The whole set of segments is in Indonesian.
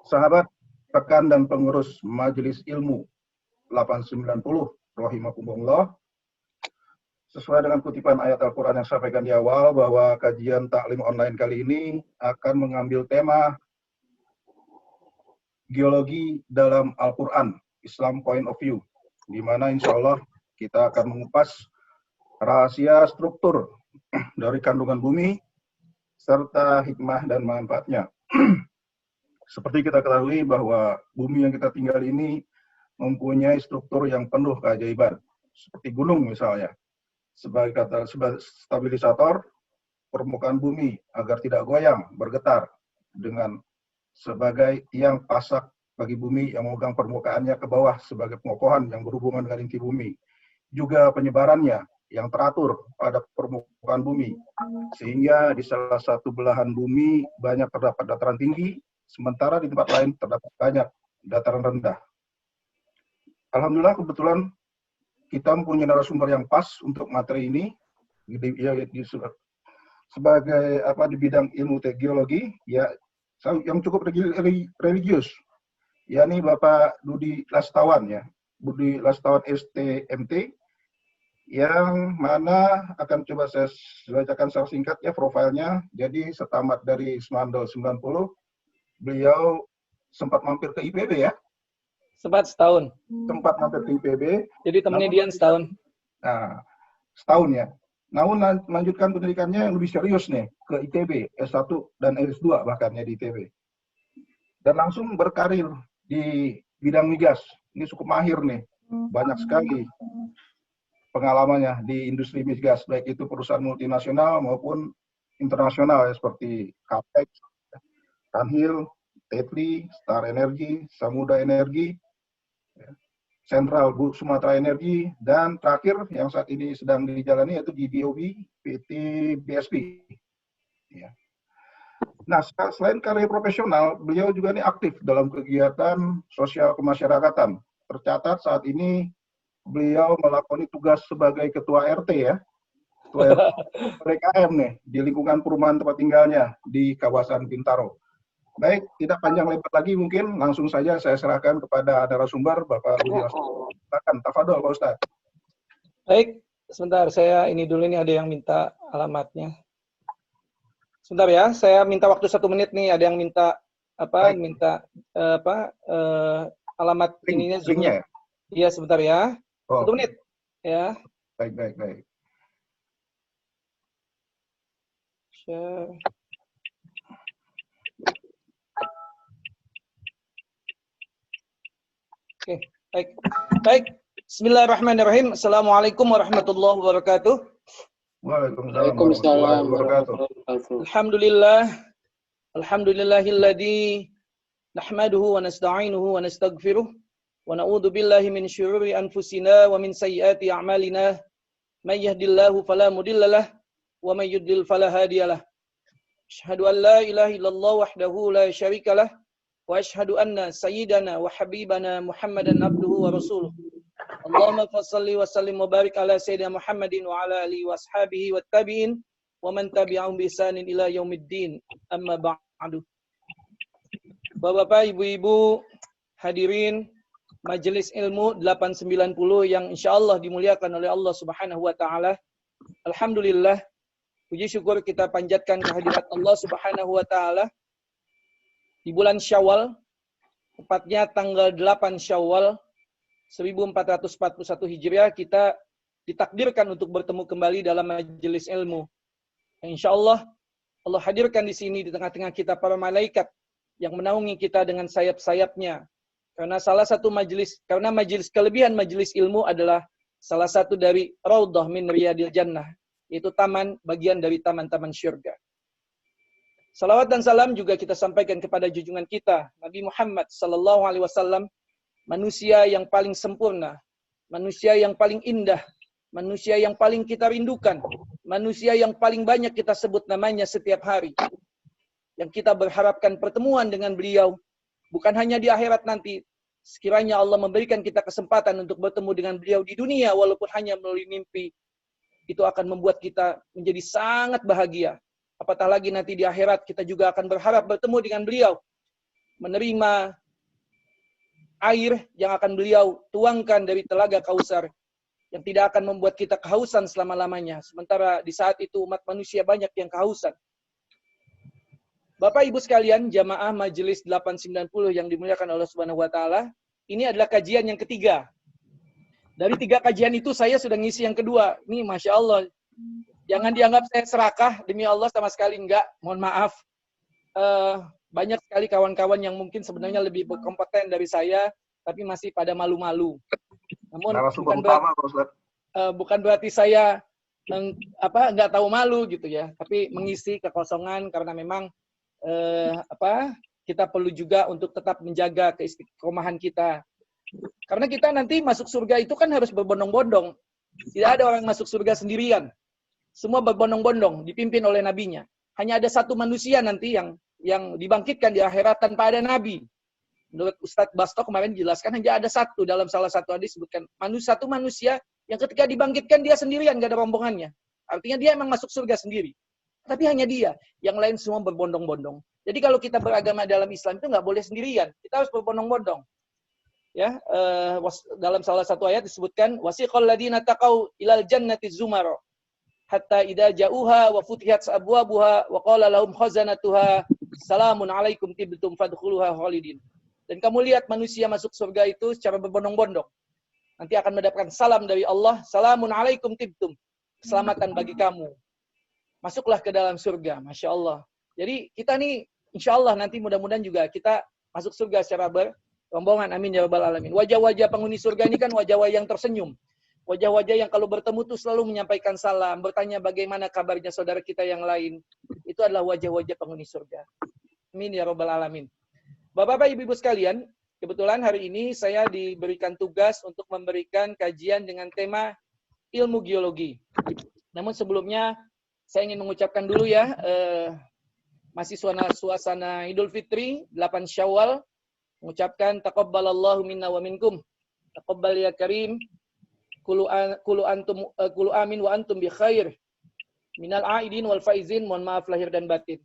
Sahabat, rekan dan pengurus Majelis Ilmu 890 rahimakumullah. Sesuai dengan kutipan ayat Al-Quran yang saya sampaikan di awal, bahwa kajian taklim online kali ini akan mengambil tema geologi dalam Al-Quran, Islam Point of View, di mana insya Allah kita akan mengupas rahasia struktur dari kandungan bumi, serta hikmah dan manfaatnya. Seperti kita ketahui bahwa bumi yang kita tinggal ini mempunyai struktur yang penuh keajaiban, seperti gunung misalnya, sebagai stabilisator permukaan bumi agar tidak goyang, bergetar, dengan sebagai tiang pasak bagi bumi yang memegang permukaannya ke bawah sebagai pengokohan yang berhubungan dengan inti bumi. Juga penyebarannya yang teratur pada permukaan bumi, sehingga di salah satu belahan bumi banyak terdapat dataran tinggi, sementara di tempat lain terdapat banyak dataran rendah. Alhamdulillah kebetulan kita mempunyai narasumber yang pas untuk materi ini, sebagai di bidang ilmu geologi, ya yang cukup religius, yakni Bapak Budi Lastawan, ya, Budi Lastawan STMT, yang mana akan coba saya bacakan secara singkat ya profilnya. Jadi setamat dari 1990, beliau sempat mampir ke IPB ya. Sempat setahun. Sempat mampir ke IPB. Jadi temennya Dian setahun. Nah, setahun ya. Namun melanjutkan pendidikannya yang lebih serius nih ke ITB, S1 dan S2 bahkan ya di ITB. Dan langsung berkarir di bidang migas. Ini cukup mahir nih. Banyak sekali pengalamannya di industri migas, baik itu perusahaan multinasional maupun internasional ya, seperti Capex, Tanhil, Tetli, Star Energy, Samudra Energi, Sentral Sumatera Energi, dan terakhir yang saat ini sedang dijalani yaitu di BOB, PT BSP. Ya. Nah, selain karir profesional, beliau juga ini aktif dalam kegiatan sosial kemasyarakatan. Tercatat saat ini beliau melakoni tugas sebagai ketua RT ya, ketua RKM nih di lingkungan perumahan tempat tinggalnya di kawasan Bintaro. Baik, tidak panjang lebar lagi, mungkin langsung saja saya serahkan kepada narasumber Bapak Budi Lastawan. Silakan, tafadhol Pak Ustaz. Baik, sebentar saya ini dulu, ini ada yang minta alamatnya. Sebentar ya, saya minta waktu 1 menit nih, ada yang minta Baik. Alamat ininya Zoom-nya. Ya? Iya, sebentar ya. 1 menit ya. Baik. Share. Oke, baik. Bismillahirrahmanirrahim. Assalamualaikum warahmatullahi wabarakatuh. Waalaikumsalam warahmatullahi wabarakatuh. Alhamdulillahilladzi nahmaduhu wa nasta'inuhu wa nastaghfiruh wa na'udzu billahi min syururi anfusina wa min sayyiati a'malina. May yahdihillahu fala mudhillalah wa may yudlil fala hadiyalah. Asyhadu an la ilaha illallah wahdahu la syarikalah wa asyhadu anna sayyidana wa habibana Muhammadan abduhu wa rasuluh. Allahumma fassalli wa sallim wa barik ala sayyidina Muhammadin wa ala alihi wa ashabihi wa tabi'in wa man tabi'ahum bi ihsanin ila yaumiddin. Amma ba'du. Bapak-bapak, ibu-ibu, hadirin Majelis Ilmu 890 yang insyaallah dimuliakan oleh Allah Subhanahu wa taala. Alhamdulillah, puji syukur kita panjatkan kehadirat Allah Subhanahu wa taala di bulan Syawal, tepatnya tanggal 8 Syawal 1441 Hijriah, kita ditakdirkan untuk bertemu kembali dalam majelis ilmu. Insyaallah Allah hadirkan di sini di tengah-tengah kita para malaikat yang menaungi kita dengan sayap-sayapnya. Karena kelebihan majelis ilmu adalah salah satu dari raudhah min riyadil jannah, yaitu taman, bagian dari taman-taman syurga. Salawat dan salam juga kita sampaikan kepada junjungan kita, Nabi Muhammad sallallahu alaihi wasallam, manusia yang paling sempurna, manusia yang paling indah, manusia yang paling kita rindukan, manusia yang paling banyak kita sebut namanya setiap hari. Yang kita berharapkan pertemuan dengan beliau bukan hanya di akhirat nanti. Sekiranya Allah memberikan kita kesempatan untuk bertemu dengan beliau di dunia walaupun hanya melalui mimpi, itu akan membuat kita menjadi sangat bahagia. Apatah lagi nanti di akhirat kita juga akan berharap bertemu dengan beliau. menerima air yang akan beliau tuangkan dari telaga Kausar yang tidak akan membuat kita kehausan selama-lamanya. Sementara di saat itu umat manusia banyak yang kehausan. Bapak Ibu sekalian, jamaah Majelis 890 yang dimuliakan Allah Subhanahu wa taala, ini adalah kajian yang ketiga. Dari 3 kajian itu saya sudah ngisi yang kedua. Ini Masya Allah. Jangan dianggap saya serakah, demi Allah sama sekali enggak. Mohon maaf. Banyak sekali kawan-kawan yang mungkin sebenarnya lebih berkompeten dari saya, tapi masih pada malu-malu. Namun bukan berarti saya nggak tahu malu gitu ya, tapi mengisi kekosongan karena memang kita perlu juga untuk tetap menjaga keistiqomahan kita. Karena kita nanti masuk surga itu kan harus berbondong-bondong. Tidak ada orang masuk surga sendirian. Semua berbondong-bondong, dipimpin oleh nabinya. Hanya ada satu manusia nanti yang dibangkitkan di akhirat tanpa ada nabi. Menurut Ustadz Basto kemarin dijelaskan hanya ada satu dalam salah satu hadis disebutkan satu manusia yang ketika dibangkitkan dia sendirian, gak ada rombongannya. Artinya dia emang masuk surga sendiri. Tapi hanya dia, yang lain semua berbondong-bondong. Jadi kalau kita beragama dalam Islam itu nggak boleh sendirian, kita harus berbondong-bondong. Ya, dalam salah satu ayat disebutkan wasiqal ladina taqau ilal jannati zumara hatta idza ja'uha wa futihat abwabuha wa qala lahum khazanatuha salamun alaikum tibtum fadkhuluha khalidin. Dan kamu lihat manusia masuk surga itu secara berbondong-bondong. Nanti akan mendapatkan salam dari Allah, salamun alaikum tibtum. Keselamatan bagi kamu. Masuklah ke dalam surga, Masya Allah. Jadi kita nih, insya Allah nanti mudah-mudahan juga kita masuk surga secara berombongan. Amin ya rabbal alamin. Wajah-wajah penghuni surga ini kan wajah-wajah yang tersenyum. Wajah-wajah yang kalau bertemu tuh selalu menyampaikan salam, bertanya bagaimana kabarnya saudara kita yang lain. Itu adalah wajah-wajah penghuni surga. Amin ya rabbal alamin. Bapak-bapak, ibu-ibu sekalian, kebetulan hari ini saya diberikan tugas untuk memberikan kajian dengan tema ilmu geologi. Namun sebelumnya saya ingin mengucapkan dulu ya, masih suasana Idul Fitri, 8 Syawal, mengucapkan taqabbalallahu minna wa minkum. Taqabbal ya karim, kulu amin wa antum bi khair. Minal aidin wal faizin, mohon maaf lahir dan batin.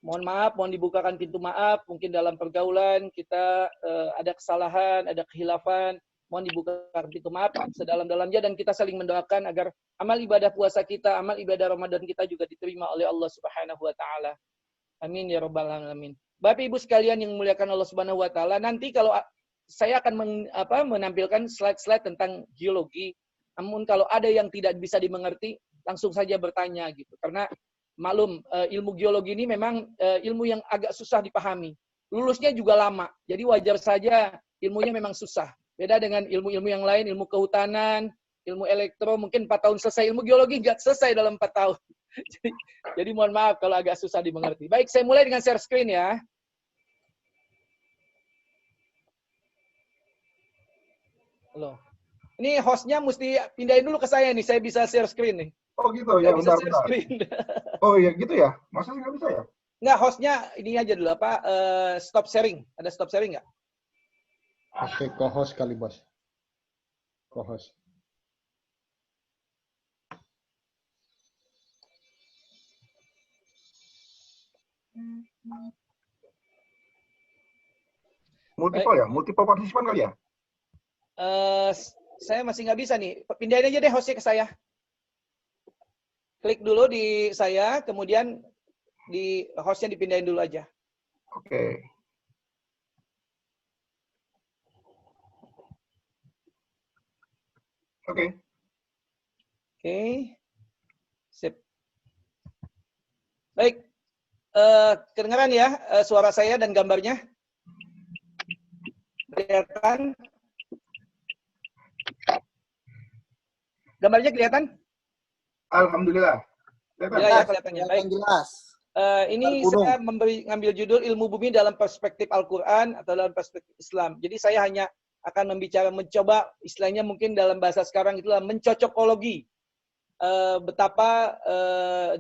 Mohon maaf, mohon dibukakan pintu maaf, mungkin dalam pergaulan kita ada kesalahan, ada khilafan, mohon dibukakan pintu maaf sedalam-dalamnya dan kita saling mendoakan agar amal ibadah puasa kita, amal ibadah Ramadan kita juga diterima oleh Allah Subhanahu wa taala. Amin ya rabbal alamin. Bapak Ibu sekalian yang memuliakan Allah Subhanahu wa taala, nanti kalau saya akan menampilkan slide-slide tentang geologi, namun kalau ada yang tidak bisa dimengerti, langsung saja bertanya gitu. Karena maklum, ilmu geologi ini memang ilmu yang agak susah dipahami. Lulusnya juga lama, jadi wajar saja ilmunya memang susah. Beda dengan ilmu-ilmu yang lain, ilmu kehutanan, ilmu elektro, mungkin 4 tahun selesai. Ilmu geologi nggak selesai dalam 4 tahun. jadi mohon maaf kalau agak susah dimengerti. Baik, saya mulai dengan share screen ya. Halo. Ini hostnya mesti pindahin dulu ke saya nih, saya bisa share screen nih. Oh gitu ya, bentar. Oh iya gitu ya, masa nggak bisa ya? Nggak, hostnya ini aja dulu apa? Stop sharing, ada stop sharing nggak? Oke, co-host kali bos. Co-host. Multiple ya, multiple partisipan kali ya? Saya masih nggak bisa nih. Pindahin aja deh hostnya ke saya. Klik dulu di saya, kemudian di hostnya dipindahin dulu aja. Oke. Oke. Sip. Baik. Kedengaran ya suara saya dan gambarnya? Kelihatan? Gambarnya kelihatan? Alhamdulillah. Ya, kelihatan ya. Baik. Jelas. Ini saya ngambil judul ilmu bumi dalam perspektif Al-Quran atau dalam perspektif Islam. Jadi saya hanya akan mencoba istilahnya mungkin dalam bahasa sekarang itulah mencocokologi betapa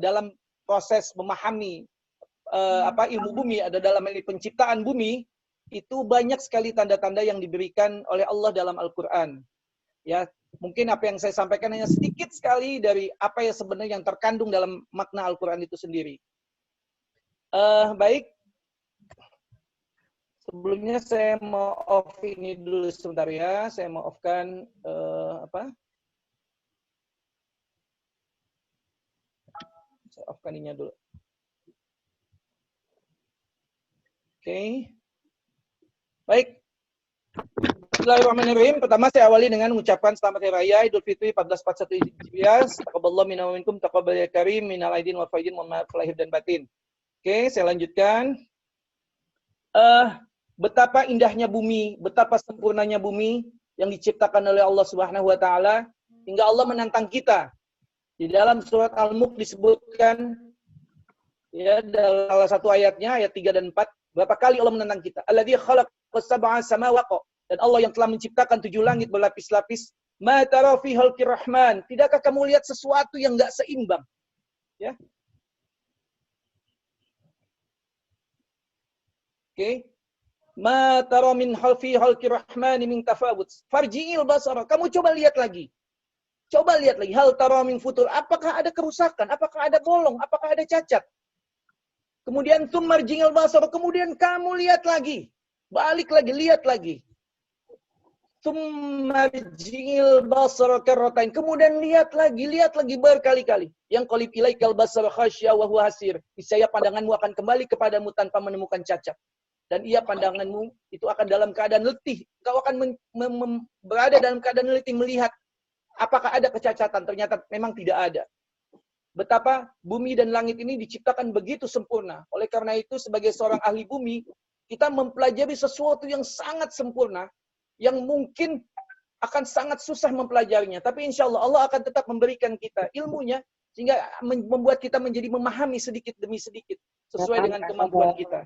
dalam proses memahami ilmu bumi ada dalam penciptaan bumi itu banyak sekali tanda-tanda yang diberikan oleh Allah dalam Al-Quran. Ya, mungkin apa yang saya sampaikan hanya sedikit sekali dari apa yang sebenarnya yang terkandung dalam makna Al-Quran itu sendiri. Baik. Sebelumnya saya mau off ini dulu sebentar ya. Saya mau offkan Saya offkan ininya dulu. Oke. Baik. Bismillahirrahmanirrahim. Pertama saya awali dengan mengucapkan selamat hari raya Idul Fitri 1441 Hijriah. Taqabbalallahu minna wa minkum taqabbal ya karim minal aidin wal faidin wa maaf lahir dan batin. Oke, saya lanjutkan. Betapa indahnya bumi, betapa sempurnanya bumi yang diciptakan oleh Allah Subhanahu wa taala hingga Allah menantang kita. Di dalam surat Al-Mulk disebutkan ya dalam salah satu ayatnya ayat 3 dan 4 berapa kali Allah menantang kita. Alladzi khalaqas sab'a samawati dan Allah yang telah menciptakan 7 langit berlapis-lapis. Ma tara fi khalqir rahman. Tidakkah kamu lihat sesuatu yang enggak seimbang? Ya. Oke. Ma tara min khalfi khalqir rahman min tafawut. Farji'il basara. Kamu coba lihat lagi. Coba lihat lagi. Hal tara min futur. Apakah ada kerusakan? Apakah ada bolong? Apakah ada cacat? Kemudian tsummarji'il basara. Kemudian kamu lihat lagi. Balik lagi, lihat lagi. Tsummarji'il basara karratain. Kemudian lihat lagi berkali-kali. Yang qalib ilaikal basara khasya wa huwa hasir. Niscaya pandanganmu akan kembali kepadamu tanpa menemukan cacat. Dan ia pandanganmu itu akan dalam keadaan letih. Kau akan berada dalam keadaan letih melihat apakah ada kecacatan. Ternyata memang tidak ada. Betapa bumi dan langit ini diciptakan begitu sempurna. Oleh karena itu sebagai seorang ahli bumi, kita mempelajari sesuatu yang sangat sempurna, yang mungkin akan sangat susah mempelajarinya. Tapi insya Allah Allah akan tetap memberikan kita ilmunya, sehingga membuat kita menjadi memahami sedikit demi sedikit, sesuai dengan kemampuan kita.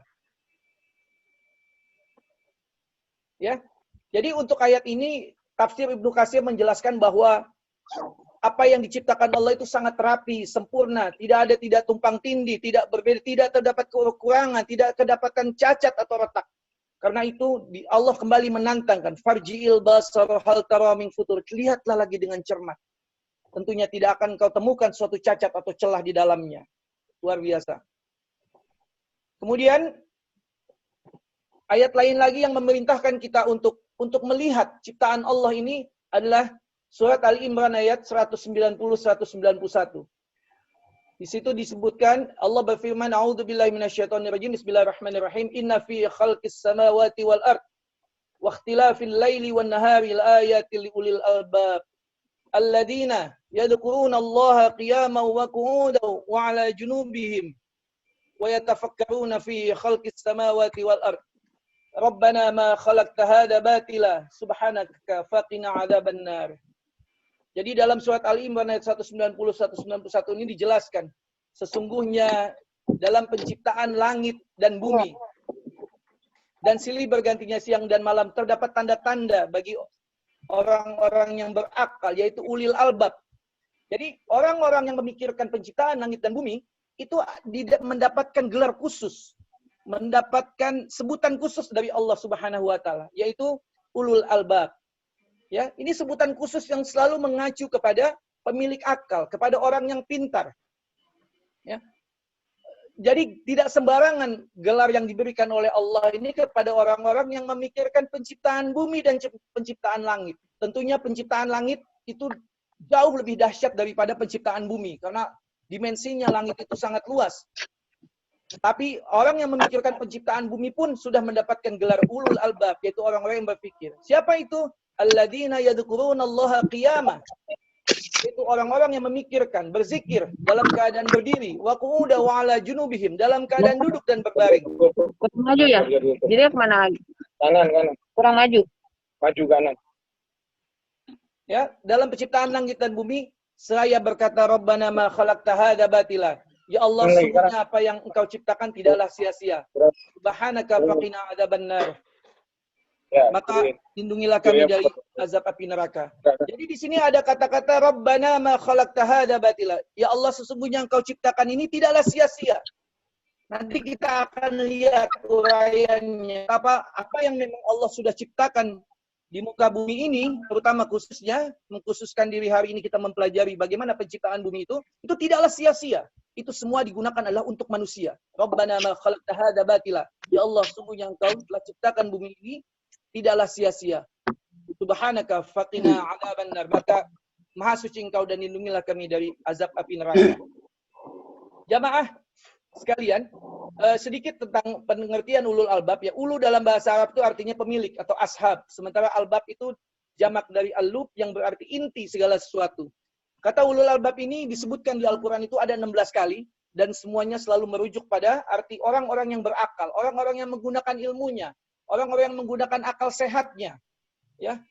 Ya, jadi untuk ayat ini tafsir Ibnu Katsir menjelaskan bahwa apa yang diciptakan Allah itu sangat rapi, sempurna, tidak tumpang tindih, tidak berbeda, tidak terdapat kekurangan, tidak kedapatan cacat atau retak. Karena itu Allah kembali menantangkan, farji'il basar hal tara min futur. Lihatlah lagi dengan cermat. Tentunya tidak akan kau temukan suatu cacat atau celah di dalamnya. Luar biasa. Kemudian ayat lain lagi yang memerintahkan kita untuk melihat ciptaan Allah ini adalah surat Ali Imran ayat 190-191. Di situ disebutkan Allah berfirman, A'udzubillahi minasyaitonirrajim. Bismillahirrahmanirrahim. Inna fi khalqis samawati wal ard wa ikhtilafil laili wan nahari laayatil liulil albab alladzina yadhkuruna Allaha qiyaman wa qu'udan wa 'ala junubihim wa yatafakkaruna fi khalqis samawati wal ard. Rabbana ma khalaqta hadza batila subhanaka faqina 'adzaban nar. Jadi dalam surat Ali Imran ayat 190-191 ini dijelaskan sesungguhnya dalam penciptaan langit dan bumi dan silih bergantinya siang dan malam terdapat tanda-tanda bagi orang-orang yang berakal, yaitu ulil albab. Jadi orang-orang yang memikirkan penciptaan langit dan bumi itu mendapatkan gelar khusus, mendapatkan sebutan khusus dari Allah Subhanahu wa taala, yaitu ulul albab. Ya, ini sebutan khusus yang selalu mengacu kepada pemilik akal, kepada orang yang pintar. Ya. Jadi tidak sembarangan gelar yang diberikan oleh Allah ini kepada orang-orang yang memikirkan penciptaan bumi dan penciptaan langit. Tentunya penciptaan langit itu jauh lebih dahsyat daripada penciptaan bumi, karena dimensinya langit itu sangat luas. Tapi orang yang memikirkan penciptaan bumi pun sudah mendapatkan gelar ulul albab, yaitu orang-orang yang berpikir. Siapa itu? Alladzina yadhkuruna Allaha qiyaman. Itu orang-orang yang memikirkan, berzikir dalam keadaan berdiri, wa qu'udan wa 'ala junubihim, dalam keadaan duduk dan berbaring. Kurang maju ya? Jadi kemana lagi? Kanan. Kurang maju. Maju kanan. Ya, dalam penciptaan langit dan bumi, saya berkata, Rabbana ma khalaqta hadza batila. Ya Allah, sungguhnya apa yang Engkau ciptakan tidaklah sia-sia. Subhanaka faqina 'adzaban nar. Ya, maka lindungilah kami dari azab api neraka. Jadi di sini ada kata-kata Rabbana ma khalaqta hadza batila. Ya Allah, sesungguhnya Engkau ciptakan ini tidaklah sia-sia. Nanti kita akan lihat uraiannya. Apa yang memang Allah sudah ciptakan di muka bumi ini, terutama khususnya mengkhususkan diri hari ini kita mempelajari bagaimana penciptaan bumi itu tidaklah sia-sia. Itu semua digunakan adalah untuk manusia. Rabbana ma khalaqta hadza batila. Ya Allah, sungguhnya Engkau telah ciptakan bumi ini tidaklah sia-sia. Subhanaka faqina adzabannar. Maka Maha suci Engkau dan lindungilah kami dari azab api neraka. Jamaah sekalian, sedikit tentang pengertian ulul albab ya. Ulu dalam bahasa Arab itu artinya pemilik atau ashab. Sementara albab itu jamak dari al-lub yang berarti inti segala sesuatu. Kata ulul albab ini disebutkan di Al-Quran itu ada 16 kali. Dan semuanya selalu merujuk pada arti orang-orang yang berakal. Orang-orang yang menggunakan ilmunya. Orang-orang yang menggunakan akal sehatnya. Ya,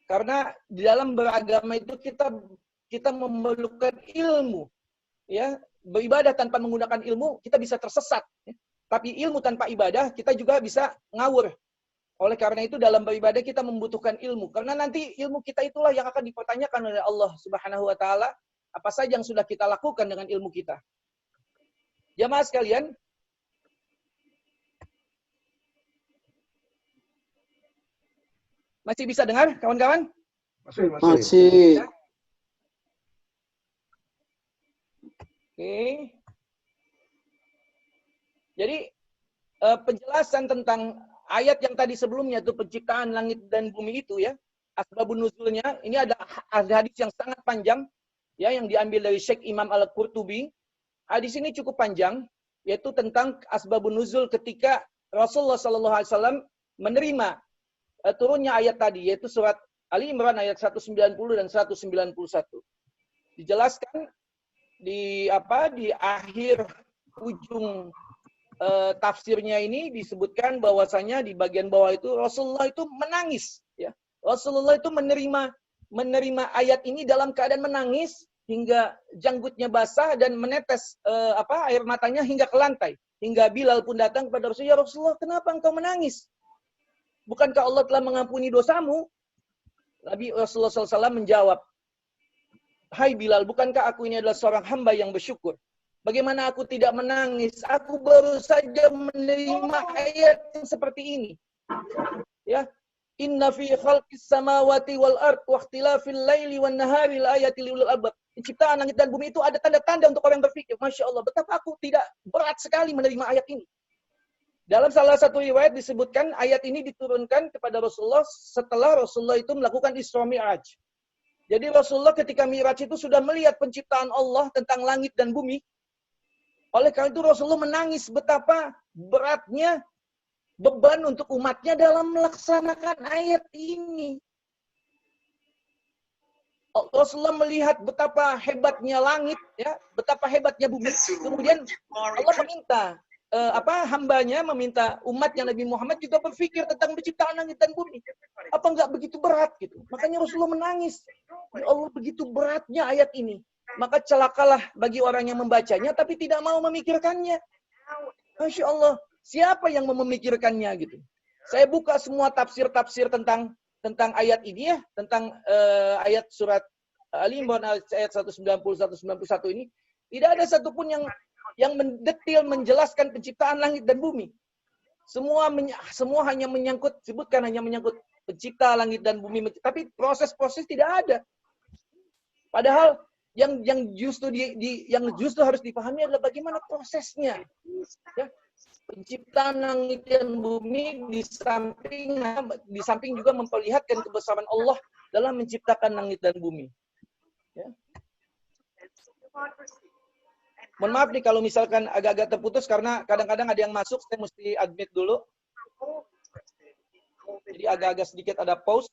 karena di dalam beragama itu kita memerlukan ilmu. Ya, beribadah tanpa menggunakan ilmu kita bisa tersesat. Ya. Tapi ilmu tanpa ibadah kita juga bisa ngawur. Oleh karena itu dalam beribadah kita membutuhkan ilmu. Karena nanti ilmu kita itulah yang akan dipertanyakan oleh Allah Subhanahu wa taala, apa saja yang sudah kita lakukan dengan ilmu kita. Jamaah sekalian, masih bisa dengar kawan-kawan? Masih. Oke. Jadi penjelasan tentang ayat yang tadi sebelumnya itu penciptaan langit dan bumi itu ya, asbabun nuzulnya, ini ada hadis yang sangat panjang ya yang diambil dari Syekh Imam Al-Qurtubi. Hadis ini cukup panjang yaitu tentang asbabun nuzul ketika Rasulullah sallallahu alaihi wasallam menerima turunnya ayat tadi yaitu surat Ali Imran ayat 190 dan 191. Dijelaskan di akhir ujung tafsirnya ini disebutkan bahwasanya di bagian bawah itu Rasulullah itu menangis ya. Rasulullah itu menerima ayat ini dalam keadaan menangis hingga janggutnya basah dan menetes air matanya hingga ke lantai. Hingga Bilal pun datang kepada Rasulullah, "Ya Rasulullah, kenapa engkau menangis? Bukankah Allah telah mengampuni dosamu?" Nabi Rasulullah SAW menjawab, "Hai Bilal, bukankah aku ini adalah seorang hamba yang bersyukur? Bagaimana aku tidak menangis? Aku baru saja menerima ayat yang seperti ini." Ya, "Inna fi khalqis samawati wal ard wa ikhtilafil laili wan nahari laayatil liulil albab." Penciptaan langit dan bumi itu ada tanda-tanda untuk orang yang berpikir. Masya Allah, betapa aku tidak berat sekali menerima ayat ini. Dalam salah satu riwayat disebutkan ayat ini diturunkan kepada Rasulullah setelah Rasulullah itu melakukan Isra Mi'raj. Jadi Rasulullah ketika Mi'raj itu sudah melihat penciptaan Allah tentang langit dan bumi. Oleh karena itu Rasulullah menangis betapa beratnya beban untuk umatnya dalam melaksanakan ayat ini. Rasulullah melihat betapa hebatnya langit, ya, betapa hebatnya bumi. Kemudian Allah meminta hambanya meminta umatnya Nabi Muhammad juga berpikir tentang penciptaan langit dan bumi. Apa enggak begitu berat gitu? Makanya Rasulullah menangis. Ya Allah, begitu beratnya ayat ini. Maka celakalah bagi orang yang membacanya tapi tidak mau memikirkannya. Masya Allah, siapa yang mau memikirkannya gitu? Saya buka semua tafsir-tafsir tentang ayat ini ya, tentang ayat surat Ali Imran ayat 190 191 ini, tidak ada satupun yang mendetil menjelaskan penciptaan langit dan bumi. Semua hanya menyangkut pencipta langit dan bumi, tapi proses-proses tidak ada. Padahal yang justru harus dipahami adalah bagaimana prosesnya. Ya. Penciptaan langit dan bumi di samping juga memperlihatkan kebesaran Allah dalam menciptakan langit dan bumi. Ya. Mohon maaf nih kalau misalkan agak-agak terputus karena kadang-kadang ada yang masuk, saya mesti admit dulu. Jadi agak-agak sedikit ada pause.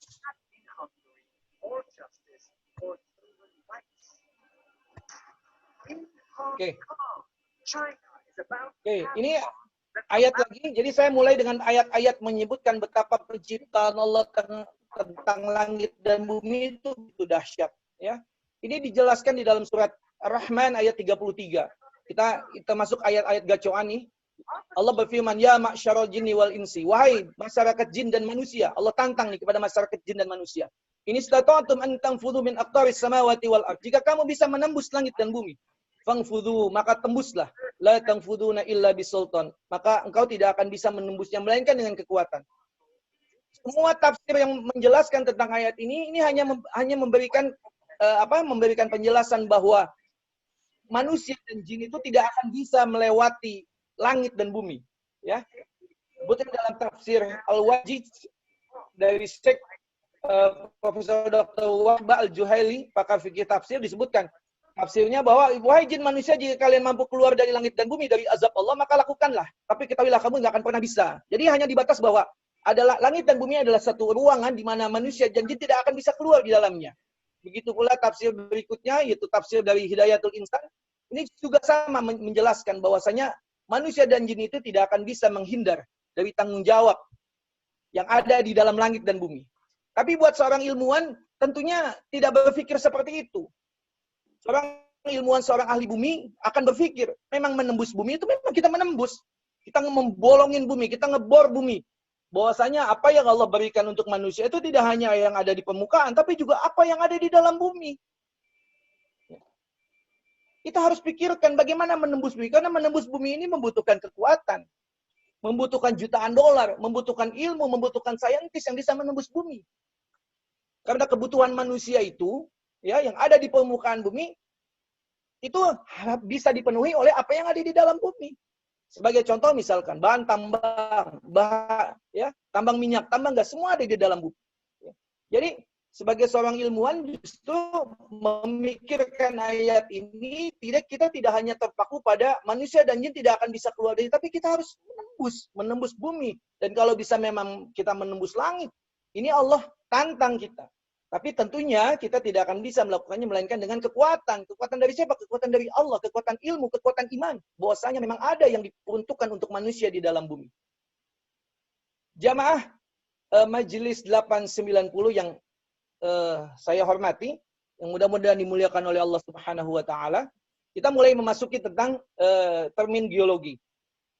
Oke, ini ayat lagi. Jadi saya mulai dengan ayat-ayat menyebutkan betapa penciptaan Allah tentang langit dan bumi itu dahsyat. Ya, ini dijelaskan di dalam surat Ar-Rahman ayat 33. Kita masuk ayat-ayat gacoan nih. Allah berfirman, "Ya ma'syaral jinni wal insi." Wahai masyarakat jin dan manusia. Allah tantang nih kepada masyarakat jin dan manusia. "In istata'tum an tanfudhu min aqtaris samawati wal ard." Jika kamu bisa menembus langit dan bumi, fangfudhu, maka tembuslah. La tanfuduna illa bisultan. Maka engkau tidak akan bisa menembusnya melainkan dengan kekuatan. semua tafsir yang menjelaskan tentang ayat ini hanya memberikan memberikan penjelasan bahwa manusia dan jin itu tidak akan bisa melewati langit dan bumi, ya. Sebutkan dalam tafsir Al-Wajid dari Syekh Profesor Dr. Wahba Al-Juhaili, pakar fikih tafsir, disebutkan tafsirnya bahwa wahai jin manusia, jika kalian mampu keluar dari langit dan bumi dari azab Allah, maka lakukanlah. Tapi ketahuilah kamu nggak akan pernah bisa. Jadi hanya dibatas bahwa adalah langit dan bumi adalah satu ruangan di mana manusia dan jin tidak akan bisa keluar di dalamnya. Begitu pula tafsir berikutnya, yaitu tafsir dari Hidayatul Insan. Ini juga sama menjelaskan bahwasanya manusia dan jin itu tidak akan bisa menghindar dari tanggung jawab yang ada di dalam langit dan bumi. Tapi buat seorang ilmuwan, tentunya tidak berpikir seperti itu. Seorang ilmuwan, seorang ahli bumi akan berpikir, memang menembus bumi itu memang kita menembus. Kita membolongin bumi, kita ngebor bumi. Bahwasanya apa yang Allah berikan untuk manusia itu tidak hanya yang ada di permukaan, tapi juga apa yang ada di dalam bumi. Kita harus pikirkan bagaimana menembus bumi. Karena menembus bumi ini membutuhkan kekuatan. Membutuhkan jutaan dolar. Membutuhkan ilmu, membutuhkan saintis yang bisa menembus bumi. Karena kebutuhan manusia itu, ya, yang ada di permukaan bumi, itu bisa dipenuhi oleh apa yang ada di dalam bumi. Sebagai contoh misalkan, bahan tambang, tambang minyak, tambang gas, semua ada di dalam bumi. Jadi, sebagai seorang ilmuwan justru memikirkan ayat ini, kita tidak hanya terpaku pada manusia dan jin tidak akan bisa keluar dari, tapi kita harus menembus bumi. Dan kalau bisa memang kita menembus langit, ini Allah tantang kita. Tapi tentunya kita tidak akan bisa melakukannya melainkan dengan kekuatan. Kekuatan dari siapa? Kekuatan dari Allah, kekuatan ilmu, kekuatan iman. Bahwasanya memang ada yang diperuntukkan untuk manusia di dalam bumi. Jamaah Majelis 890 yang saya hormati, yang mudah-mudahan dimuliakan oleh Allah Subhanahu wa taala. Kita mulai memasuki tentang termin geologi.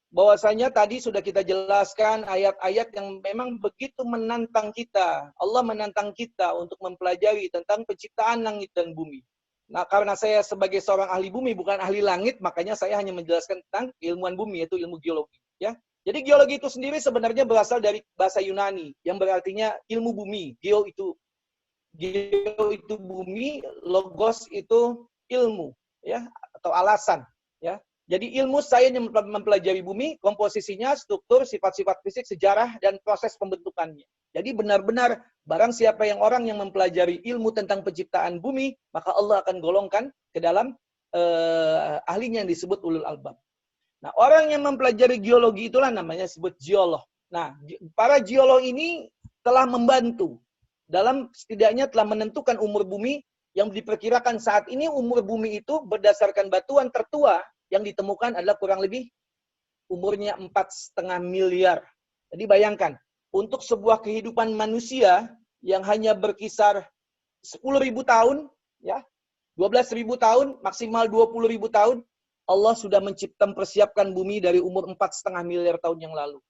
Bahwasanya tadi sudah kita jelaskan ayat-ayat yang memang begitu menantang kita. Allah menantang kita untuk mempelajari tentang penciptaan langit dan bumi. Nah, karena saya sebagai seorang ahli bumi bukan ahli langit, makanya saya hanya menjelaskan tentang ilmuwan bumi, yaitu ilmu geologi, ya. Jadi geologi itu sendiri sebenarnya berasal dari bahasa Yunani yang berartinya ilmu bumi. Geo itu bumi, logos itu ilmu, ya, atau alasan, ya. Jadi ilmu saya yang mempelajari bumi, komposisinya, struktur, sifat-sifat fisik, sejarah, dan proses pembentukannya. Jadi benar-benar barang siapa orang yang mempelajari ilmu tentang penciptaan bumi, maka Allah akan golongkan ke dalam ahlinya yang disebut ulul albab. Nah, orang yang mempelajari geologi itulah namanya disebut geolog. Nah, para geolog ini telah membantu dalam setidaknya telah menentukan umur bumi yang diperkirakan saat ini umur bumi itu berdasarkan batuan tertua yang ditemukan adalah kurang lebih umurnya 4,5 miliar. Jadi bayangkan, untuk sebuah kehidupan manusia yang hanya berkisar 10.000 tahun, ya, 12.000 tahun, maksimal 20.000 tahun, Allah sudah mempersiapkan bumi dari umur 4,5 miliar tahun yang lalu.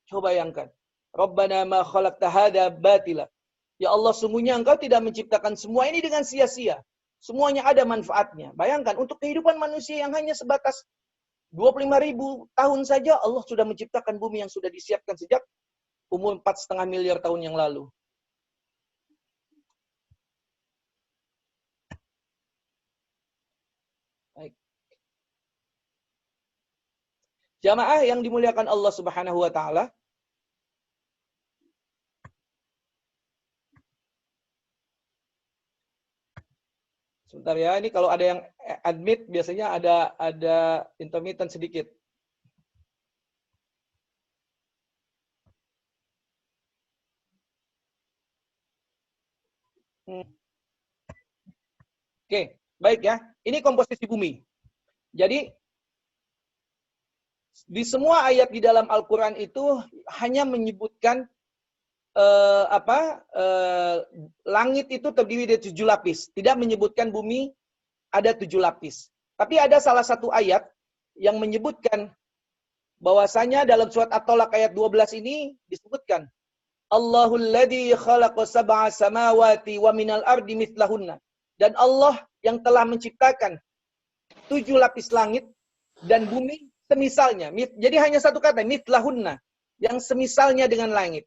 Coba bayangkan. Rabbana ma khalaqta hadza batila. Ya Allah, sungguhnya Engkau tidak menciptakan semua ini dengan sia-sia. Semuanya ada manfaatnya. Bayangkan, untuk kehidupan manusia yang hanya sebatas 25.000 tahun saja, Allah sudah menciptakan bumi yang sudah disiapkan sejak umur 4,5 miliar tahun yang lalu. Baik. Jamaah yang dimuliakan Allah Subhanahu wa taala, sebentar ya, ini kalau ada yang admit biasanya ada intermittent sedikit. Oke, baik ya. Ini komposisi bumi. Jadi di semua ayat di dalam Al-Qur'an itu hanya menyebutkan langit itu terdiri dari 7 lapis. Tidak menyebutkan bumi ada 7 lapis. Tapi ada salah satu ayat yang menyebutkan bahwasanya dalam surat At-Tolak ayat 12 ini disebutkan Allahul ladzi khalaqa sab'a samawati wa minal ardi mithlahunna. Dan Allah yang telah menciptakan 7 lapis langit dan bumi semisalnya. Jadi hanya satu kata, mithlahunna, yang semisalnya dengan langit.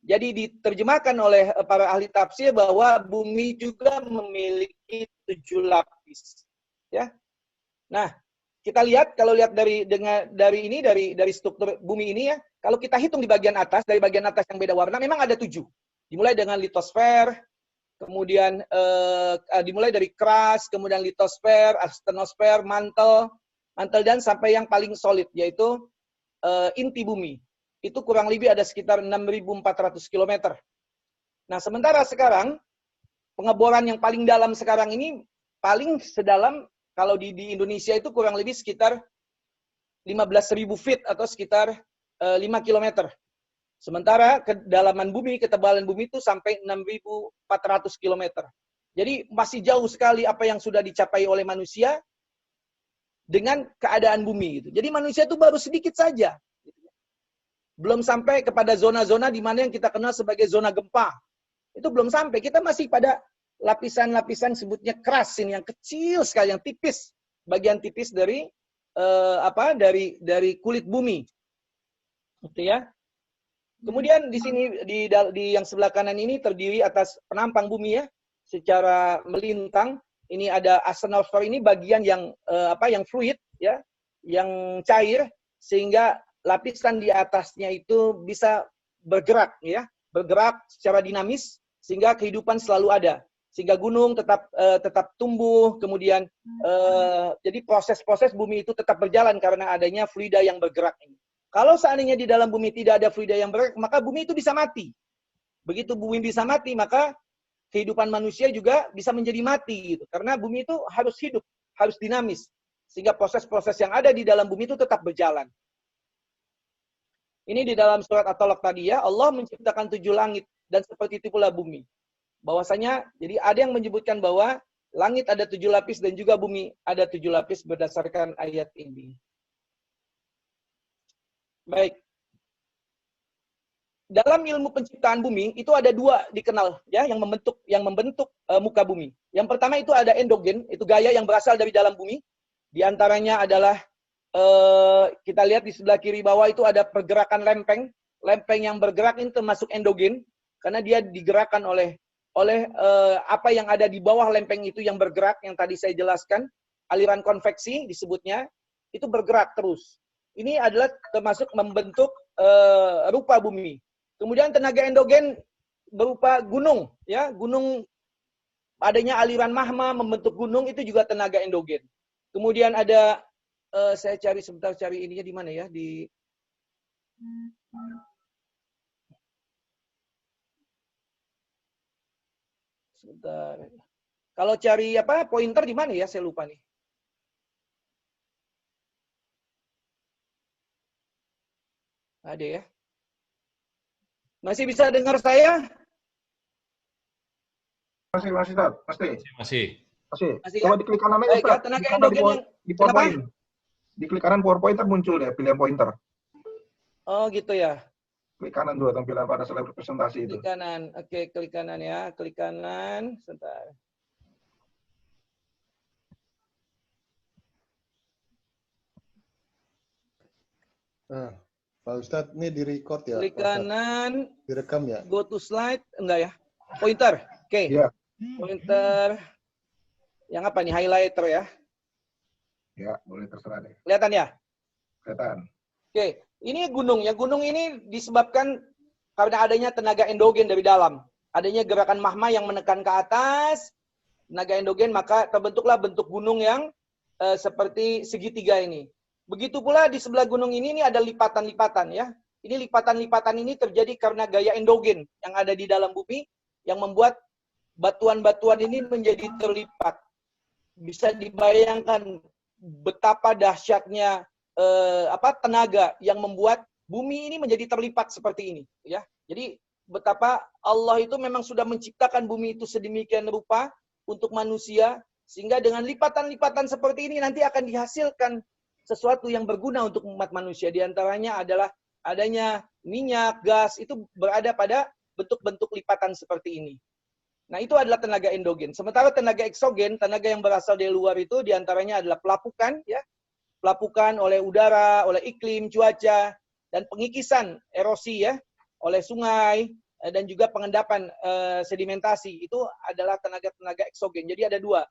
Jadi diterjemahkan oleh para ahli tafsir bahwa bumi juga memiliki 7 lapis. Ya. Nah, kita lihat kalau lihat dari struktur bumi ini ya, kalau kita hitung di bagian atas, dari bagian atas yang beda warna memang ada 7. Dimulai dengan litosfer, kemudian dimulai dari crust, kemudian litosfer, astenosfer, mantel dan sampai yang paling solid yaitu inti bumi. Itu kurang lebih ada sekitar 6.400 km. Nah, sementara sekarang pengeboran yang paling dalam sekarang ini paling sedalam kalau di Indonesia itu kurang lebih sekitar 15.000 feet atau sekitar 5 km. Sementara kedalaman bumi, ketebalan bumi itu sampai 6.400 km. Jadi masih jauh sekali apa yang sudah dicapai oleh manusia dengan keadaan bumi gitu. Jadi manusia itu baru sedikit saja. Belum sampai kepada zona-zona di mana yang kita kenal sebagai zona gempa. Itu belum sampai. Kita masih pada lapisan-lapisan sebutnya crust ini yang kecil sekali, yang tipis, bagian tipis dari dari kulit bumi. Gitu ya. Kemudian di sini di yang sebelah kanan ini terdiri atas penampang bumi ya, secara melintang. Ini ada astenosfer, ini bagian yang yang fluid ya, yang cair sehingga lapisan di atasnya itu bisa bergerak ya, bergerak secara dinamis sehingga kehidupan selalu ada. Sehingga gunung tetap tumbuh, kemudian jadi proses-proses bumi itu tetap berjalan karena adanya fluida yang bergerak ini. Kalau seandainya di dalam bumi tidak ada fluida yang bergerak, maka bumi itu bisa mati. Begitu bumi bisa mati, maka kehidupan manusia juga bisa menjadi mati gitu. Karena bumi itu harus hidup, harus dinamis. Sehingga proses-proses yang ada di dalam bumi itu tetap berjalan. Ini di dalam surat At-Talaq tadi ya, Allah menciptakan 7 langit dan seperti itu pula bumi. Bahwasanya, jadi ada yang menyebutkan bahwa langit ada 7 lapis dan juga bumi ada 7 lapis berdasarkan ayat ini. Baik. Dalam ilmu penciptaan bumi itu ada 2 dikenal ya yang membentuk muka bumi. Yang pertama itu ada endogen, itu gaya yang berasal dari dalam bumi. Di antaranya adalah kita lihat di sebelah kiri bawah itu ada pergerakan lempeng. Lempeng yang bergerak ini termasuk endogen karena dia digerakkan oleh apa yang ada di bawah lempeng itu yang bergerak, yang tadi saya jelaskan, aliran konveksi disebutnya, itu bergerak terus. Ini adalah termasuk membentuk rupa bumi. Kemudian tenaga endogen berupa gunung, ya, gunung, adanya aliran magma membentuk gunung, itu juga tenaga endogen. Kemudian ada saya cari ininya di mana ya, di sebentar. Kalau cari pointer di mana ya, saya lupa nih. Ada ya. Masih bisa dengar saya? Masih, Masih. Coba diklik kanan aja, Ustaz. Tenaga endogen di PowerPoint. Diklik kanan PowerPoint muncul ya pilihan pointer. Oh, gitu ya. Klik kanan dulu tampilan pada slide presentasi itu. Klik kanan. Oke, klik kanan ya. Klik kanan. Sebentar. Nah, Pak Ustadz, ini di-record ya? Klik kanan. Direkam ya? Go to slide. Enggak ya? Pointer. Oke. Iya. Pointer. Yang apa nih? Highlighter ya? Ya, boleh terserah deh. Kelihatan ya? Kelihatan. Oke. Ini gunung ya. Gunung ini disebabkan karena adanya tenaga endogen dari dalam. Adanya gerakan magma yang menekan ke atas. Tenaga endogen, maka terbentuklah bentuk gunung yang seperti segitiga ini. Begitu pula di sebelah gunung ini ada lipatan-lipatan ya. Ini lipatan-lipatan ini terjadi karena gaya endogen yang ada di dalam bumi yang membuat batuan-batuan ini menjadi terlipat. Bisa dibayangkan betapa dahsyatnya tenaga yang membuat bumi ini menjadi terlipat seperti ini ya. Jadi betapa Allah itu memang sudah menciptakan bumi itu sedemikian rupa untuk manusia sehingga dengan lipatan-lipatan seperti ini nanti akan dihasilkan sesuatu yang berguna untuk umat manusia. Di antaranya adalah adanya minyak, gas, itu berada pada bentuk-bentuk lipatan seperti ini. Nah, itu adalah tenaga endogen. Sementara tenaga eksogen, tenaga yang berasal dari luar itu di antaranya adalah pelapukan ya. Pelapukan oleh udara, oleh iklim, cuaca, dan pengikisan erosi ya, oleh sungai, dan juga pengendapan sedimentasi itu adalah tenaga-tenaga eksogen. Jadi ada dua,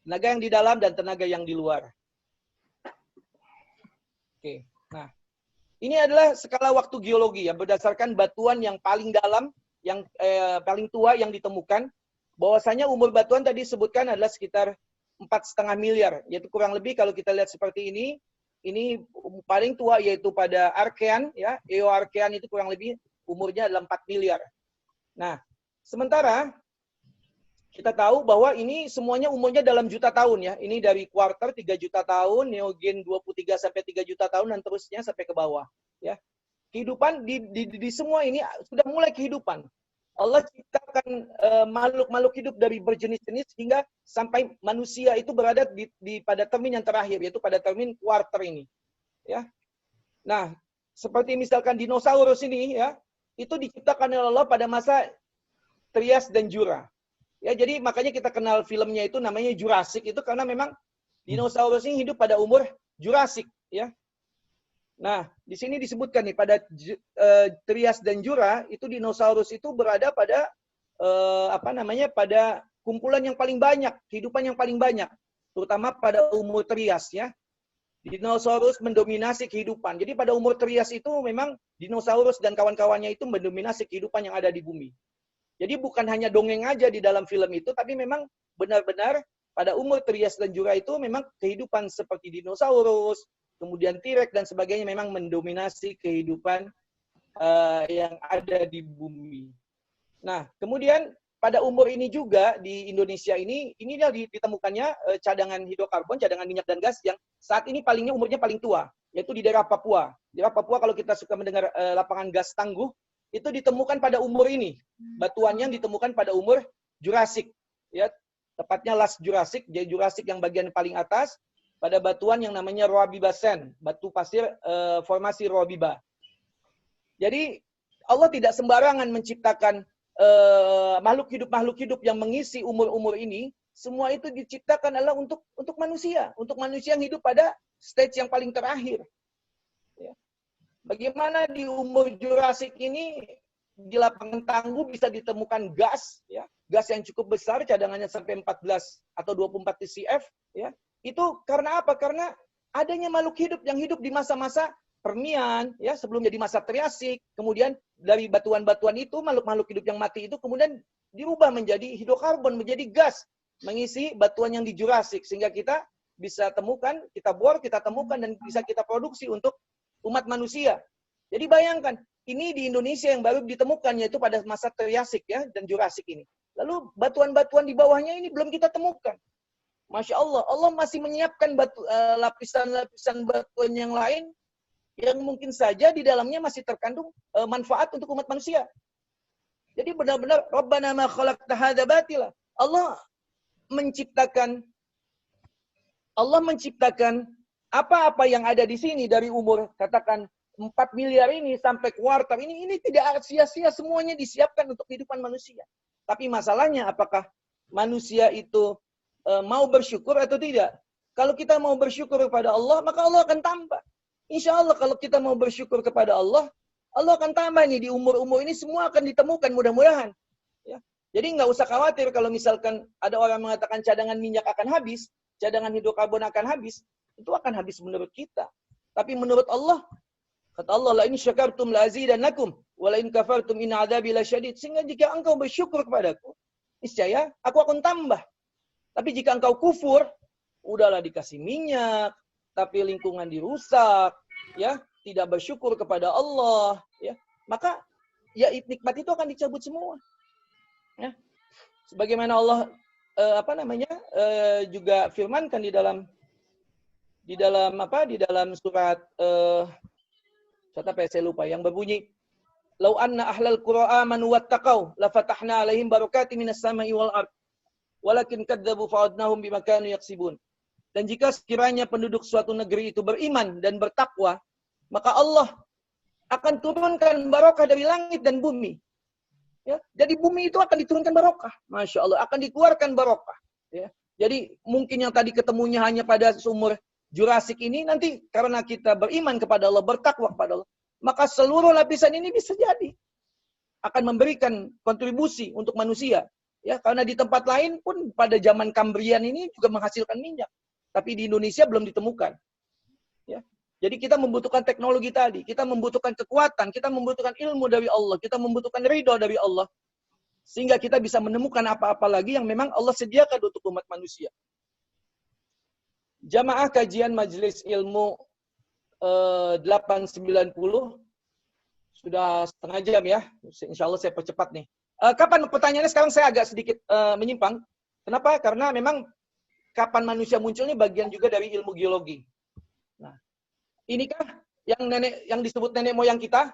tenaga yang di dalam dan tenaga yang di luar. Oke, nah ini adalah skala waktu geologi ya, berdasarkan batuan yang paling dalam, yang paling tua yang ditemukan. Bahwasanya umur batuan tadi disebutkan adalah sekitar 4,5 miliar, yaitu kurang lebih kalau kita lihat seperti ini paling tua yaitu pada Archean ya, Eoarchean itu kurang lebih umurnya adalah 4 miliar. Nah, sementara kita tahu bahwa ini semuanya umurnya dalam juta tahun ya. Ini dari kuarter 3 juta tahun, Neogen 23 sampai 3 juta tahun dan terusnya sampai ke bawah ya. Kehidupan di semua ini sudah mulai kehidupan. Allah ciptakan makhluk-makhluk hidup dari berjenis-jenis hingga sampai manusia itu berada pada termin yang terakhir, yaitu pada termin kuarter ini. Ya. Nah, seperti misalkan dinosaurus ini ya, itu diciptakan oleh Allah pada masa Trias dan Jura. Ya, jadi makanya kita kenal filmnya itu namanya Jurassic itu karena memang dinosaurus ini hidup pada umur Jurassic ya. Nah, di sini disebutkan nih pada Trias dan Jura itu dinosaurus itu berada pada pada kumpulan yang paling banyak, kehidupan yang paling banyak, terutama pada umur Trias ya. Dinosaurus mendominasi kehidupan. Jadi pada umur Trias itu memang dinosaurus dan kawan-kawannya itu mendominasi kehidupan yang ada di bumi. Jadi bukan hanya dongeng aja di dalam film itu, tapi memang benar-benar pada umur Trias dan Jura itu memang kehidupan seperti dinosaurus, kemudian T-Rex dan sebagainya memang mendominasi kehidupan yang ada di bumi. Nah, kemudian pada umur ini juga di Indonesia inilah ditemukannya cadangan hidrokarbon, cadangan minyak dan gas yang saat ini umurnya paling tua, yaitu di daerah Papua. Di daerah Papua kalau kita suka mendengar lapangan gas tangguh, itu ditemukan pada umur ini. Batuannya ditemukan pada umur Jurassic, ya, tepatnya Last Jurassic, jadi Jurassic yang bagian paling atas. Pada batuan yang namanya Roabiba Sand, batu pasir formasi Roabiba. Jadi Allah tidak sembarangan menciptakan makhluk hidup yang mengisi umur-umur ini. Semua itu diciptakan adalah untuk manusia yang hidup pada stage yang paling terakhir. Ya. Bagaimana di umur Jurassic ini di lapangan tangguh bisa ditemukan gas, ya, gas yang cukup besar, cadangannya sampai 14 atau 24 TCF, ya. Itu karena apa? Karena adanya makhluk hidup yang hidup di masa-masa Permian, ya, sebelum jadi masa Triasik. Kemudian dari batuan-batuan itu, makhluk-makhluk hidup yang mati itu kemudian dirubah menjadi hidrokarbon, menjadi gas, mengisi batuan yang di Jurassic. Sehingga kita bisa temukan, kita bor, kita temukan, dan bisa kita produksi untuk umat manusia. Jadi bayangkan, ini di Indonesia yang baru ditemukan, yaitu pada masa Triasik ya, dan Jurassic ini. Lalu batuan-batuan di bawahnya ini belum kita temukan. Masya Allah, Allah masih menyiapkan lapisan-lapisan batuan yang lain yang mungkin saja di dalamnya masih terkandung manfaat untuk umat manusia. Jadi benar-benar Rabbana ma khalaqta hadza batila. Allah menciptakan apa-apa yang ada di sini dari umur katakan 4 miliar ini sampai kuartal ini tidak sia-sia, semuanya disiapkan untuk kehidupan manusia. Tapi masalahnya apakah manusia itu mau bersyukur atau tidak? Kalau kita mau bersyukur kepada Allah, maka Allah akan tambah. Insya Allah kalau kita mau bersyukur kepada Allah, Allah akan tambah nih di umur-umur ini semua akan ditemukan mudah-mudahan. Ya. Jadi nggak usah khawatir kalau misalkan ada orang mengatakan cadangan minyak akan habis, cadangan hidrokarbon akan habis, itu akan habis menurut kita. Tapi menurut Allah, kata Allah, la in syakartum la azidannakum wa la in kafartum in adzabi lasyadid. Sehingga jika engkau bersyukur kepadaku, niscaya aku akan tambah. Tapi jika engkau kufur, udahlah dikasih minyak, tapi lingkungan dirusak, ya, tidak bersyukur kepada Allah, ya, maka ya nikmat itu akan dicabut semua. Ya. Sebagaimana Allah juga firmankan di dalam surat saya lupa yang berbunyi lau anna ahlal qura amanu wattaqau la fatahna alaihim barakatin minas sama'i wal ard walakin kadzabu fa'adnahum bima kanu yaksibun. Dan jika sekiranya penduduk suatu negeri itu beriman dan bertakwa, maka Allah akan turunkan barokah dari langit dan bumi. Ya, jadi bumi itu akan diturunkan barokah. Masya Allah, akan dikeluarkan barokah. Ya. Jadi mungkin yang tadi ketemunya hanya pada umur Jurassic ini, nanti karena kita beriman kepada Allah, bertakwa kepada Allah, maka seluruh lapisan ini bisa jadi. akan memberikan kontribusi untuk manusia. Ya, karena di tempat lain pun pada zaman Kambrian ini juga menghasilkan minyak, tapi di Indonesia belum ditemukan. Ya. Jadi kita membutuhkan teknologi tadi, kita membutuhkan kekuatan, kita membutuhkan ilmu dari Allah, kita membutuhkan ridho dari Allah, sehingga kita bisa menemukan apa-apa lagi yang memang Allah sediakan untuk umat manusia. Jamaah kajian Majelis Ilmu 890 sudah setengah jam ya. Insya Allah saya percepat nih. Kapan pertanyaannya sekarang saya agak sedikit menyimpang. Kenapa? Karena memang kapan manusia munculnya bagian juga dari ilmu geologi. Nah, inikah yang disebut nenek moyang kita?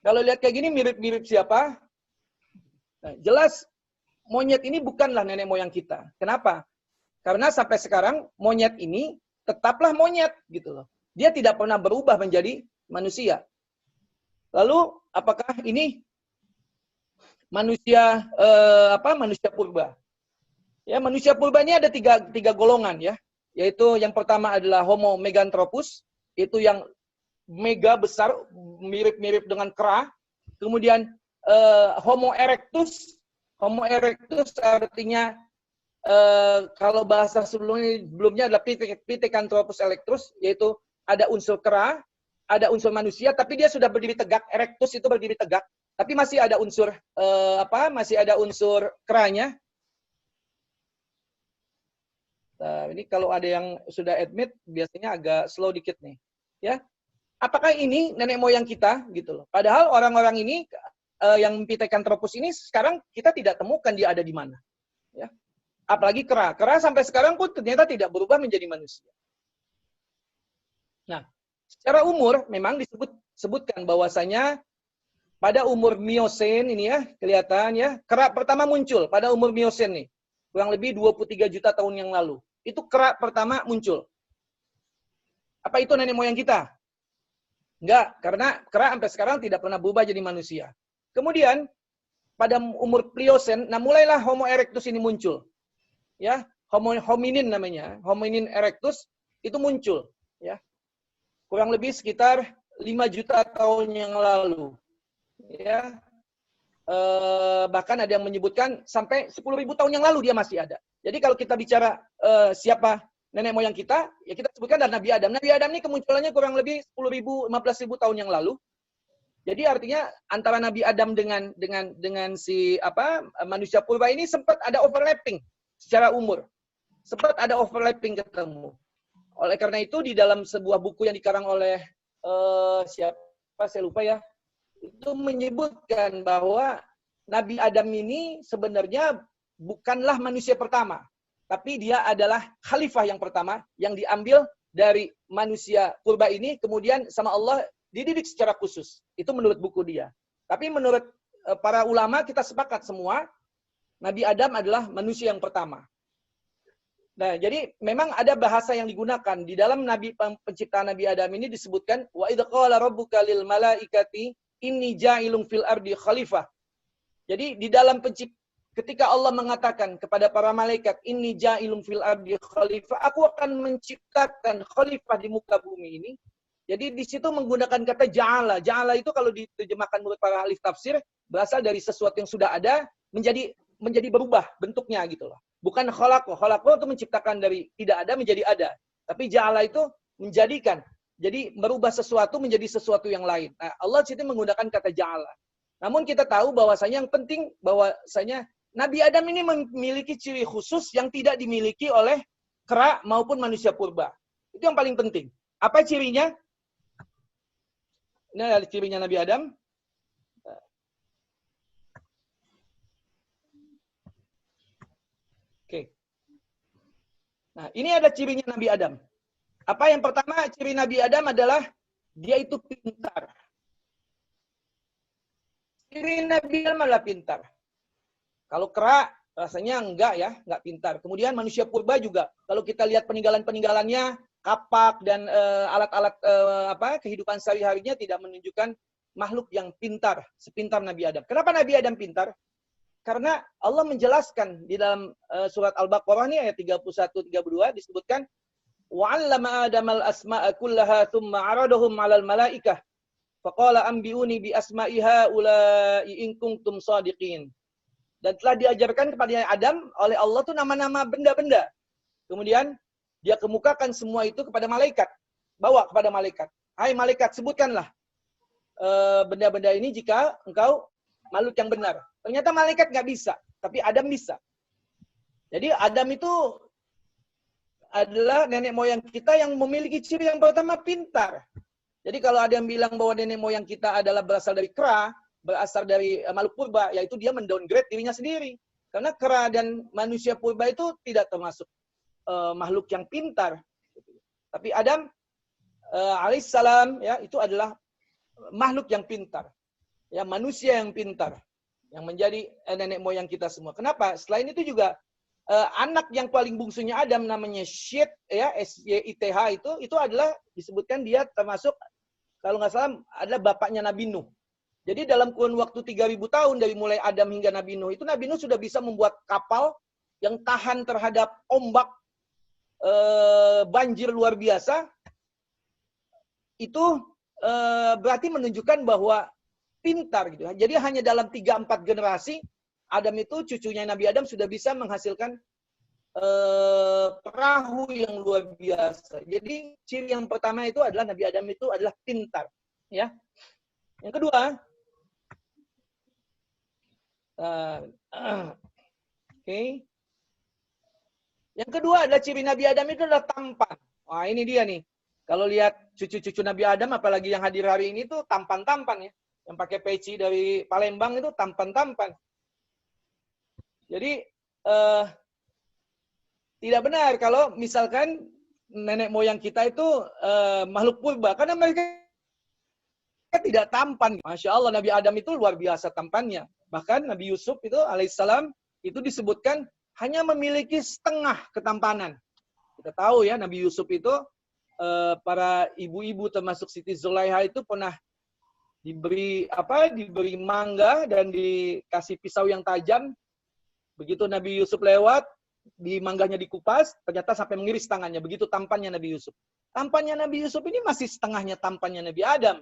Kalau lihat kayak gini mirip-mirip siapa? Nah, jelas monyet ini bukanlah nenek moyang kita. Kenapa? Karena sampai sekarang monyet ini tetaplah monyet gitu loh. Dia tidak pernah berubah menjadi manusia. Lalu apakah ini manusia manusia purba? Ya, manusia purba ini ada tiga golongan ya. Yaitu yang pertama adalah Homo meganthropus, itu yang mega besar, mirip-mirip dengan kera. Kemudian Homo erectus. Homo erectus artinya kalau bahasa sebelumnya adalah Pithecanthropus erectus, yaitu ada unsur kera, ada unsur manusia, tapi dia sudah berdiri tegak. Erectus itu berdiri tegak, tapi masih ada unsur masih ada unsur keranya. Nah, ini kalau ada yang sudah admit biasanya agak slow dikit nih, ya. Apakah ini nenek moyang kita gitu loh? Padahal orang-orang ini yang Pithecanthropus ini sekarang kita tidak temukan dia ada di mana, ya. Apalagi kera. Kera sampai sekarang pun ternyata tidak berubah menjadi manusia. Nah, secara umur memang disebutkan bahwasanya pada umur Miocene ini ya, kelihatan ya, kera pertama muncul pada umur Miocene nih. Kurang lebih 23 juta tahun yang lalu. Itu kera pertama muncul. Apa itu nenek moyang kita? Enggak, karena kera sampai sekarang tidak pernah berubah jadi manusia. Kemudian pada umur Pliocene, nah mulailah Homo erectus ini muncul. Ya, hominin namanya, hominin erectus itu muncul, ya. Kurang lebih sekitar 5 juta tahun yang lalu. Ya. Bahkan ada yang menyebutkan sampai 10.000 tahun yang lalu dia masih ada. Jadi kalau kita bicara siapa nenek moyang kita, ya kita sebutkan dari Nabi Adam. Nabi Adam ini kemunculannya kurang lebih 10.000, 15.000 tahun yang lalu. Jadi artinya antara Nabi Adam dengan si manusia purba ini sempat ada overlapping secara umur. Sempat ada overlapping ketemu. Oleh karena itu di dalam sebuah buku yang dikarang oleh siapa saya lupa ya, itu menyebutkan bahwa Nabi Adam ini sebenarnya bukanlah manusia pertama, tapi dia adalah khalifah yang pertama yang diambil dari manusia purba ini, kemudian sama Allah dididik secara khusus. Itu menurut buku dia. Tapi menurut para ulama kita sepakat semua, Nabi Adam adalah manusia yang pertama. Nah, jadi memang ada bahasa yang digunakan di dalam penciptaan Nabi Adam ini disebutkan wa idz qala rabbuka lil malaikati inni ja'ilun fil ardi khalifah. Jadi di dalam ketika Allah mengatakan kepada para malaikat inni ja'ilun fil ardi khalifah, aku akan menciptakan khalifah di muka bumi ini. Jadi di situ menggunakan kata ja'ala. Ja'ala itu kalau diterjemahkan menurut para ahli tafsir berasal dari sesuatu yang sudah ada menjadi berubah bentuknya gitu loh. Bukan khalaqah. Khalaqah itu menciptakan dari tidak ada menjadi ada. Tapi ja'ala itu menjadikan. Jadi merubah sesuatu menjadi sesuatu yang lain. Nah, Allah di situ menggunakan kata ja'ala. Namun kita tahu bahwasanya yang penting bahwasanya Nabi Adam ini memiliki ciri khusus yang tidak dimiliki oleh kera maupun manusia purba. Itu yang paling penting. Apa cirinya? Ini adalah cirinya Nabi Adam. Oke. Nah, ini ada cirinya Nabi Adam. Apa yang pertama, ciri Nabi Adam adalah dia itu pintar. Ciri Nabi Adam adalah pintar. Kalau kera, rasanya enggak ya, enggak pintar. Kemudian manusia purba juga. Kalau kita lihat peninggalan-peninggalannya, kapak dan alat-alat kehidupan sehari-harinya tidak menunjukkan makhluk yang pintar, sepintar Nabi Adam. Kenapa Nabi Adam pintar? Karena Allah menjelaskan di dalam surat Al-Baqarah ini ayat 31-32 disebutkan wa 'allama Adam al-asma'a kullaha tsumma 'aradahum 'alal malaikah Faqala ambiuni bi asma'i haula'i in kuntum shadiqin. Dan telah diajarkan kepada Adam oleh Allah tuh nama-nama benda-benda. Kemudian dia kemukakan semua itu kepada malaikat. Bawa kepada malaikat. Hai malaikat, sebutkanlah benda-benda ini jika engkau makhluk yang benar. Ternyata malaikat nggak bisa, tapi Adam bisa. Jadi Adam itu adalah nenek moyang kita yang memiliki ciri yang pertama, pintar. Jadi kalau ada yang bilang bahwa nenek moyang kita adalah berasal dari kera, berasal dari makhluk purba, yaitu dia mendowngrade dirinya sendiri. Karena kera dan manusia purba itu tidak termasuk makhluk yang pintar. Tapi Adam alaihissalam ya itu adalah makhluk yang pintar. Ya, manusia yang pintar. Yang menjadi nenek moyang kita semua. Kenapa? Selain itu juga anak yang paling bungsunya Adam namanya Syith, ya, S-Y-I-T-H itu adalah disebutkan dia termasuk, kalau nggak salah, adalah bapaknya Nabi Nuh. Jadi dalam kurun waktu 3.000 tahun dari mulai Adam hingga Nabi Nuh, itu Nabi Nuh sudah bisa membuat kapal yang tahan terhadap ombak banjir luar biasa. Itu berarti menunjukkan bahwa pintar gitu. Jadi hanya dalam 3-4 generasi Adam itu, cucunya Nabi Adam sudah bisa menghasilkan perahu yang luar biasa. Jadi ciri yang pertama itu adalah Nabi Adam itu adalah pintar, ya. Yang kedua, yang kedua adalah ciri Nabi Adam itu adalah tampan. Wah, ini dia nih. Kalau lihat cucu-cucu Nabi Adam, apalagi yang hadir hari ini tuh tampan-tampan ya. Yang pakai peci dari Palembang itu tampan-tampan. Jadi tidak benar kalau misalkan nenek moyang kita itu makhluk purba, karena mereka tidak tampan. Masya Allah, Nabi Adam itu luar biasa tampannya. Bahkan Nabi Yusuf itu alaihissalam itu disebutkan hanya memiliki setengah ketampanan. Kita tahu ya, Nabi Yusuf itu para ibu-ibu termasuk Siti Zulaiha itu pernah diberi mangga dan dikasih pisau yang tajam. Begitu Nabi Yusuf lewat, di mangganya dikupas, ternyata sampai mengiris tangannya. Begitu tampannya Nabi Yusuf. Tampannya Nabi Yusuf ini masih setengahnya tampannya Nabi Adam.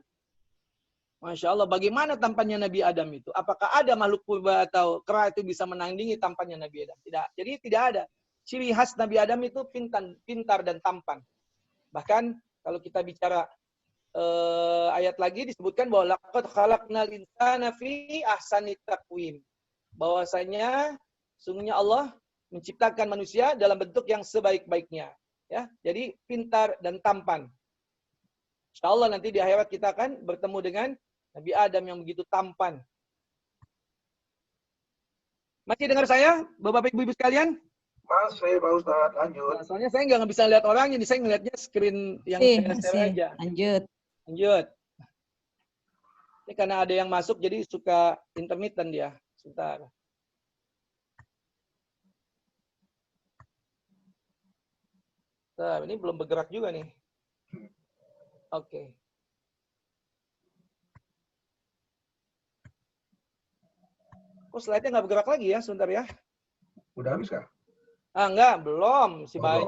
Masya Allah, bagaimana tampannya Nabi Adam itu? Apakah ada makhluk purba atau kera itu bisa menandingi tampannya Nabi Adam? Tidak. Jadi tidak ada. Ciri khas Nabi Adam itu pintar dan tampan. Bahkan kalau kita bicara ayat lagi disebutkan bahwa laqad khalaqnal insana fi ahsani taqwim. Bahwasanya sungguhnya Allah menciptakan manusia dalam bentuk yang sebaik-baiknya, ya. Jadi pintar dan tampan. Insyaallah nanti di akhirat kita akan bertemu dengan Nabi Adam yang begitu tampan. Masih dengar saya, Bapak Ibu sekalian? Masih, Pak Ustadz, lanjut. Nah, soalnya saya nggak bisa lihat orang, jadi saya ngelihatnya screen yang share aja. Lanjut. Ini karena ada yang masuk, jadi suka intermittent dia. Sebentar. Nah, ini belum bergerak juga nih. Oke. Kok slide-nya nggak bergerak lagi ya? Sebentar ya. Udah habis kah? Enggak, belum. Si banyak.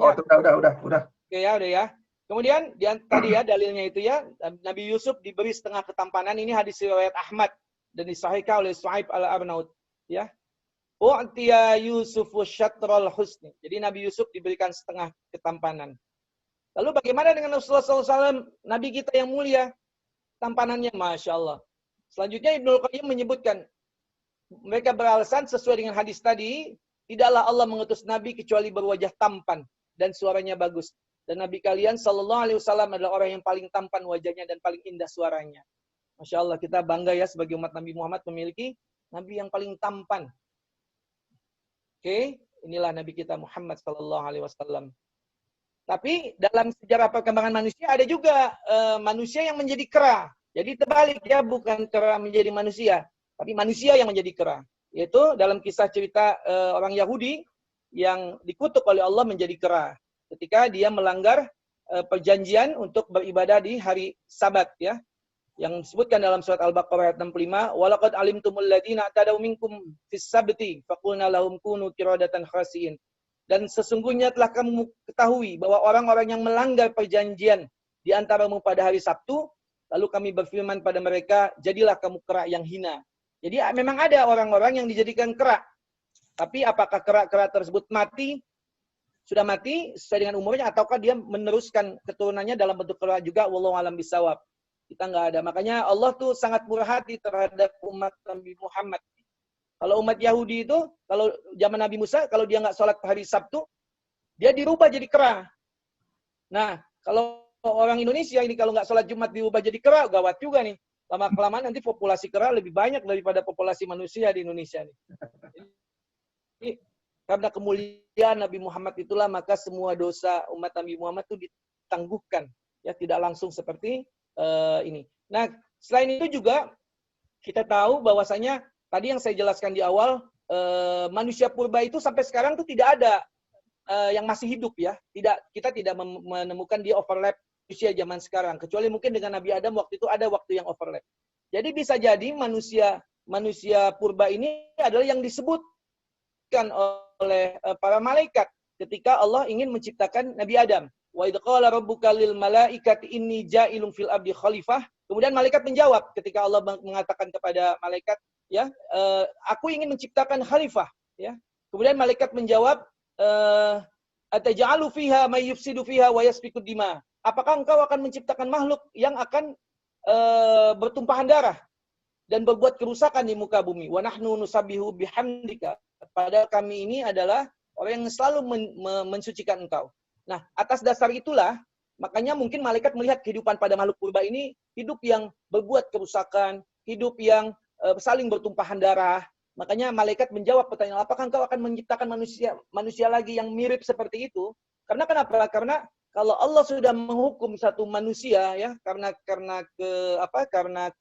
Udah. Oke ya, udah ya. Kemudian tadi ya dalilnya itu ya, Nabi Yusuf diberi setengah ketampanan. Ini hadis riwayat Ahmad dan disahihkan oleh Suhaib al-Arnaud, ya. U'tiya Yusufu syatrul husni. Jadi Nabi Yusuf diberikan setengah ketampanan. Lalu bagaimana dengan Rasulullah SAW, Nabi kita yang mulia? Tampanannya, Masya Allah. Selanjutnya Ibnul Qayyim menyebutkan, mereka beralasan sesuai dengan hadis tadi, tidaklah Allah mengutus Nabi kecuali berwajah tampan dan suaranya bagus. Dan Nabi kalian SAW adalah orang yang paling tampan wajahnya dan paling indah suaranya. Masya Allah, kita bangga ya sebagai umat Nabi Muhammad memiliki Nabi yang paling tampan. Oke, inilah Nabi kita Muhammad SAW. Tapi dalam sejarah perkembangan manusia ada juga manusia yang menjadi kera. Jadi terbalik ya, bukan kera menjadi manusia, tapi manusia yang menjadi kera. Yaitu dalam kisah cerita orang Yahudi yang dikutuk oleh Allah menjadi kera ketika dia melanggar perjanjian untuk beribadah di hari Sabat, ya. Yang disebutkan dalam surat Al-Baqarah ayat 65, walaqad alimtumul ladzina tadaw minkum fis sabti faqulna lahum kunu qiradatan khasiin. Dan sesungguhnya telah kamu ketahui bahwa orang-orang yang melanggar perjanjian di antaramu pada hari Sabtu, Lalu kami berfirman pada mereka, jadilah kamu kera yang hina. Jadi memang ada orang-orang yang dijadikan kera. Tapi apakah kera-kera tersebut mati? Sudah mati sesuai dengan umurnya, ataukah dia meneruskan keturunannya dalam bentuk kera juga? Wallahu a'lam bishawab. Kita nggak ada. Makanya Allah tuh sangat murah hati terhadap umat Nabi Muhammad. Kalau umat Yahudi itu, kalau zaman Nabi Musa, kalau dia nggak sholat hari Sabtu, dia dirubah jadi kera. Nah, kalau orang Indonesia ini kalau nggak sholat Jumat dirubah jadi kera, gawat juga nih. Lama-kelamaan nanti populasi kera lebih banyak daripada populasi manusia di Indonesia nih. Jadi, karena kemuliaan Nabi Muhammad itulah, maka semua dosa umat Nabi Muhammad itu ditangguhkan. Ya, tidak langsung seperti ini. Nah, selain itu juga kita tahu bahwasanya tadi yang saya jelaskan di awal, manusia purba itu sampai sekarang tuh tidak ada yang masih hidup ya. Kita tidak menemukan dia overlap usia zaman sekarang, kecuali mungkin dengan Nabi Adam waktu itu ada waktu yang overlap. Jadi bisa jadi manusia purba ini adalah yang disebutkan oleh para malaikat ketika Allah ingin menciptakan Nabi Adam. Wa idz qala rabbuka lil malaikati inni ja'ilun fil ardi khalifah. Kemudian malaikat menjawab ketika Allah mengatakan kepada malaikat, ya, aku ingin menciptakan khalifah, ya. Kemudian malaikat menjawab, ataj'alu fiha may yufsidu fiha wa yasfiku dima. Apakah engkau akan menciptakan makhluk yang akan bertumpahan darah dan berbuat kerusakan di muka bumi? Wa nahnu nusabbihu bihamdika. Padahal kami ini adalah orang yang selalu mensucikan engkau. Nah, atas dasar itulah, makanya mungkin malaikat melihat kehidupan pada makhluk purba ini, hidup yang berbuat kerusakan, hidup yang saling bertumpahan darah. Makanya malaikat menjawab pertanyaan, apakah engkau akan menciptakan manusia lagi yang mirip seperti itu? Karena kenapa? Karena kalau Allah sudah menghukum satu manusia, ya, karena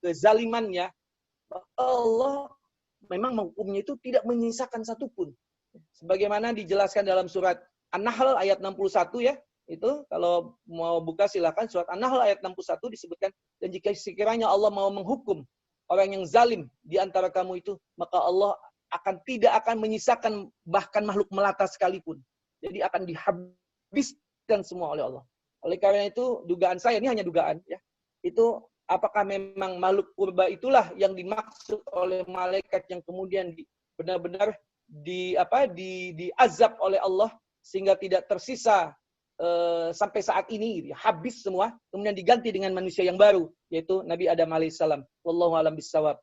kezalimannya, Allah memang menghukumnya itu tidak menyisakan satupun. Sebagaimana dijelaskan dalam surat An-Nahl ayat 61, ya. Itu kalau mau buka silakan, surat An-Nahl ayat 61 disebutkan, dan jika sekiranya Allah mau menghukum orang yang zalim di antara kamu itu, maka Allah tidak akan menyisakan bahkan makhluk melata sekalipun. Jadi akan dihabiskan semua oleh Allah. Oleh karena itu, dugaan saya, ini hanya dugaan, ya. Itu apakah memang makhluk purba itulah yang dimaksud oleh malaikat yang kemudian benar-benar diazab oleh Allah sehingga tidak tersisa sampai saat ini, habis semua, kemudian diganti dengan manusia yang baru, yaitu Nabi Adam alaihissalam. Wallahu a'lam bishawab.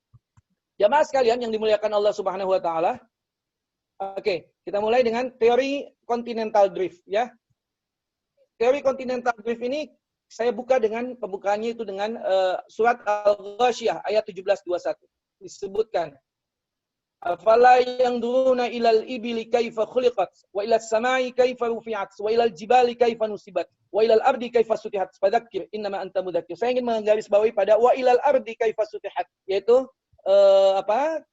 Jamaah sekalian yang dimuliakan Allah Subhanahu wa taala. Oke, kita mulai dengan teori continental drift, ya. Teori continental drift ini saya buka dengan pembukaannya itu dengan surat Al-Ghasyiyah ayat 17:21. Disebutkan, afala yanzuruna ilal ibili kaifa khuliqat wa ilas samai kaifa rufi'at wa ilal jibali kaifa nusibat wa ilal ardi kaifa sutihat fadzakir innama anta mudzakir. Saya ingin menggarisbawahi pada wa ilal ardi kaifa sutihat, yaitu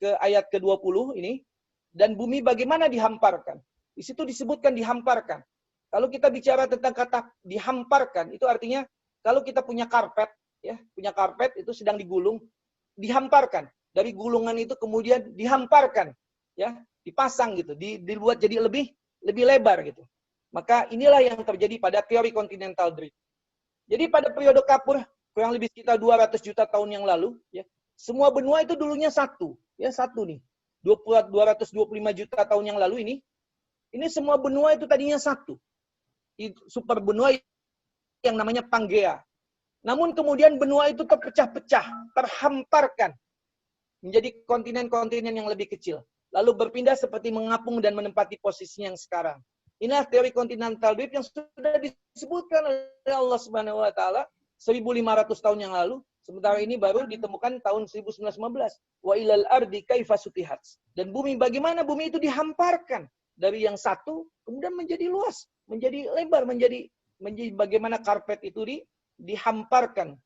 ke ayat ke-20 ini, dan bumi bagaimana dihamparkan. Di situ disebutkan dihamparkan. Kalau kita bicara tentang kata dihamparkan, itu artinya kalau kita punya karpet, ya, punya karpet itu sedang digulung, dihamparkan. Dari gulungan itu kemudian dihamparkan, ya, dipasang gitu, dibuat jadi lebih lebar gitu. Maka inilah yang terjadi pada teori continental drift. Jadi pada periode Kapur kurang lebih sekitar 200 juta tahun yang lalu, ya, semua benua itu dulunya satu, ya, satu nih. 225 juta tahun yang lalu ini semua benua itu tadinya satu. Super benua yang namanya Pangea. Namun kemudian benua itu terpecah-pecah, terhamparkan menjadi kontinen-kontinen yang lebih kecil. Lalu berpindah seperti mengapung dan menempati posisinya yang sekarang. Inilah teori continental drift yang sudah disebutkan oleh Allah Subhanahu wa taala 1500 tahun yang lalu. Sementara ini baru ditemukan tahun 1915. Wa ilal ardi kaifa sutihat. Dan bumi, bagaimana bumi itu dihamparkan dari yang satu kemudian menjadi luas, menjadi lebar, menjadi bagaimana karpet itu dihamparkan.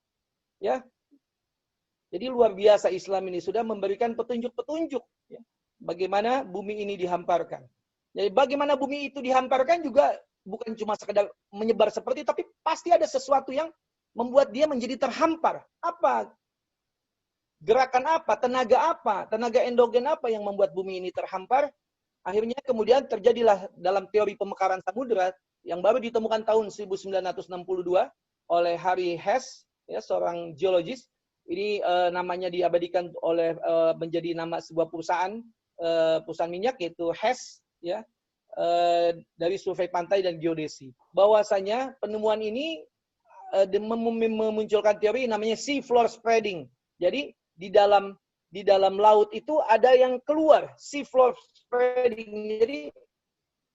Ya. Jadi luar biasa Islam ini sudah memberikan petunjuk-petunjuk, ya, bagaimana bumi ini dihamparkan. Jadi bagaimana bumi itu dihamparkan juga bukan cuma sekedar menyebar seperti, tapi pasti ada sesuatu yang membuat dia menjadi terhampar. Apa? Gerakan apa? Tenaga endogen apa yang membuat bumi ini terhampar? Akhirnya kemudian terjadilah dalam teori pemekaran samudera yang baru ditemukan tahun 1962 oleh Harry Hess, ya, seorang geologis. Ini namanya diabadikan oleh menjadi nama sebuah perusahaan minyak, yaitu Hess, ya, dari survei pantai dan geodesi. Bahwasanya penemuan ini memunculkan teori namanya sea floor spreading. Jadi di dalam laut itu ada yang keluar, sea floor spreading. Jadi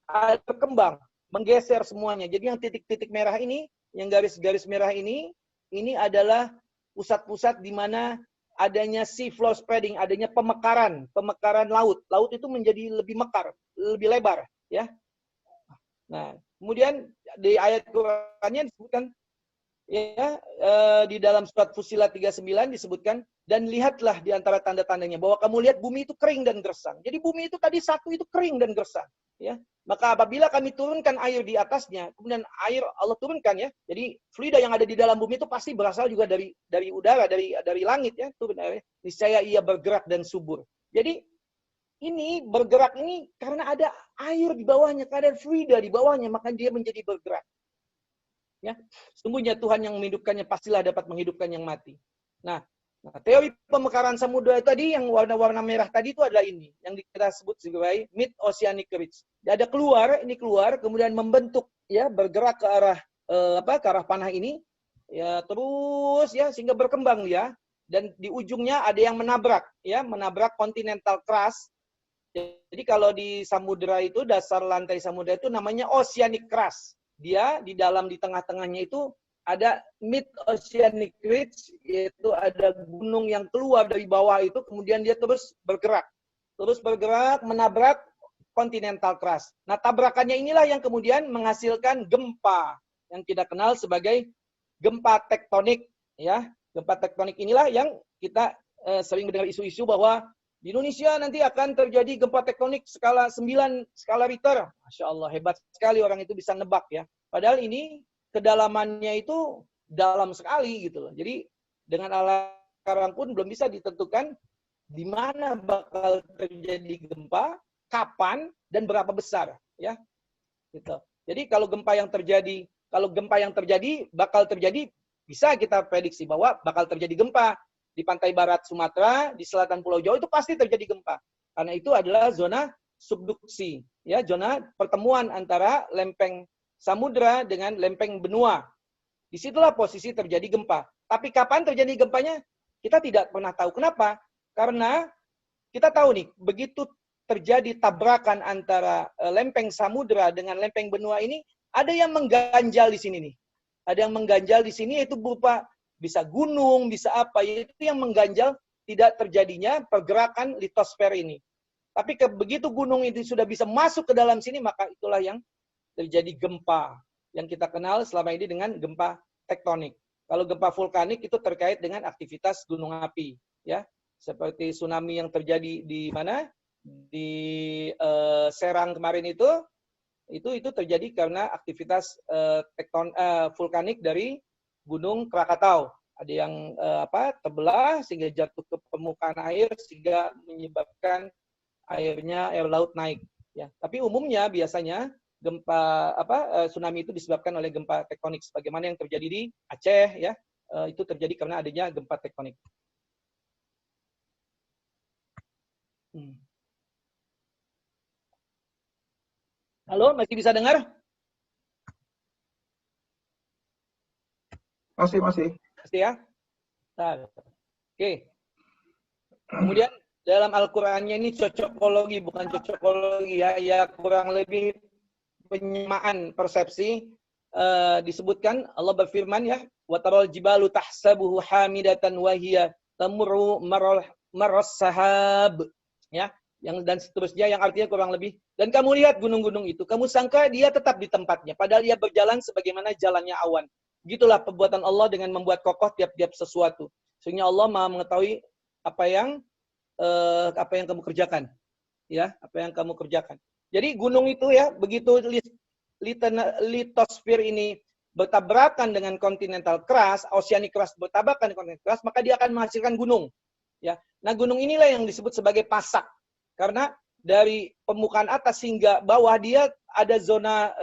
ada berkembang, menggeser semuanya. Jadi yang titik-titik merah ini, yang garis-garis merah ini adalah pusat-pusat di mana adanya sea floor spreading, adanya pemekaran laut. Laut itu menjadi lebih mekar, lebih lebar, ya. Nah, kemudian di ayat Qur'annya disebutkan, ya, di dalam surat Fussilat 39 disebutkan, dan lihatlah di antara tanda-tandanya bahwa kamu lihat bumi itu kering dan gersang. Jadi bumi itu tadi satu itu kering dan gersang, ya. Maka apabila kami turunkan air di atasnya, kemudian air Allah turunkan, ya. Jadi fluida yang ada di dalam bumi itu pasti berasal juga dari udara, dari langit, ya. Turun air. Niscaya ia bergerak dan subur. Jadi ini bergerak ini karena ada air di bawahnya, karena ada fluida di bawahnya, maka dia menjadi bergerak. Ya, sungguhnya Tuhan yang menghidupkannya pastilah dapat menghidupkan yang mati. Nah, teori pemekaran samudra tadi yang warna-warna merah tadi itu adalah ini yang kita sebut sebagai mid oceanic ridge. Ada keluar, kemudian membentuk, ya, bergerak ke arah ke arah panah ini, ya, terus, ya, sehingga berkembang dia, dan di ujungnya ada yang menabrak continental crust. Jadi kalau di samudra itu, dasar lantai samudra itu namanya oceanic crust. Dia di tengah-tengahnya itu ada mid oceanic ridge, yaitu ada gunung yang keluar dari bawah itu, kemudian dia terus bergerak menabrak continental crust. Nah, tabrakannya inilah yang kemudian menghasilkan gempa yang kita kenal sebagai gempa tektonik, ya. Gempa tektonik inilah yang kita sering mendengar isu-isu bahwa di Indonesia nanti akan terjadi gempa tektonik skala 9 skala Richter. Masya Allah, hebat sekali orang itu bisa nebak, ya. Padahal ini kedalamannya itu dalam sekali gitu loh. Jadi dengan alat sekarang pun belum bisa ditentukan di mana bakal terjadi gempa, kapan, dan berapa besar, ya. Gitu. Jadi kalau gempa yang terjadi bakal terjadi, bisa kita prediksi bahwa bakal terjadi gempa di pantai barat Sumatera, di selatan Pulau Jawa itu pasti terjadi gempa. Karena itu adalah zona subduksi, ya, zona pertemuan antara lempeng samudra dengan lempeng benua. Disitulah posisi terjadi gempa. Tapi kapan terjadi gempanya? Kita tidak pernah tahu. Kenapa? Karena kita tahu nih, begitu terjadi tabrakan antara lempeng samudra dengan lempeng benua ini, ada yang mengganjal di sini nih. Ada yang mengganjal di sini, yaitu berupa bisa gunung, bisa apa, itu yang mengganjal tidak terjadinya pergerakan litosfer ini. Tapi begitu gunung itu sudah bisa masuk ke dalam sini, maka itulah yang terjadi gempa yang kita kenal selama ini dengan gempa tektonik. Kalau gempa vulkanik itu terkait dengan aktivitas gunung api, ya, seperti tsunami yang terjadi di mana, di Serang kemarin itu terjadi karena aktivitas vulkanik dari Gunung Krakatau. Ada yang terbelah sehingga jatuh ke permukaan air sehingga menyebabkan air laut naik, ya. Tapi umumnya biasanya gempa tsunami itu disebabkan oleh gempa tektonik sebagaimana yang terjadi di Aceh, ya. Itu terjadi karena adanya gempa tektonik. Halo, masih bisa dengar? Masih. Masih, ya? Nah, oke. Kemudian dalam Al-Qur'annya ini cocokologi, bukan cocokologi, ya. Ya, kurang lebih penyamaan persepsi. Disebutkan Allah berfirman, ya, wa taral jibalu tahsabuhu hamidatan wa hiya tamurru marras sahab, ya, yang dan seterusnya, yang artinya kurang lebih, dan kamu lihat gunung-gunung itu, kamu sangka dia tetap di tempatnya, padahal dia berjalan sebagaimana jalannya awan. Begitulah perbuatan Allah dengan membuat kokoh tiap-tiap sesuatu. Sehingga Allah Maha mengetahui apa yang kamu kerjakan, ya, apa yang kamu kerjakan. Jadi gunung itu, ya, begitu litosfer ini bertabrakan dengan continental crust, oceanic crust bertabrakan dengan continental crust, maka dia akan menghasilkan gunung, ya. Nah, gunung inilah yang disebut sebagai pasak. Karena dari permukaan atas hingga bawah dia ada zona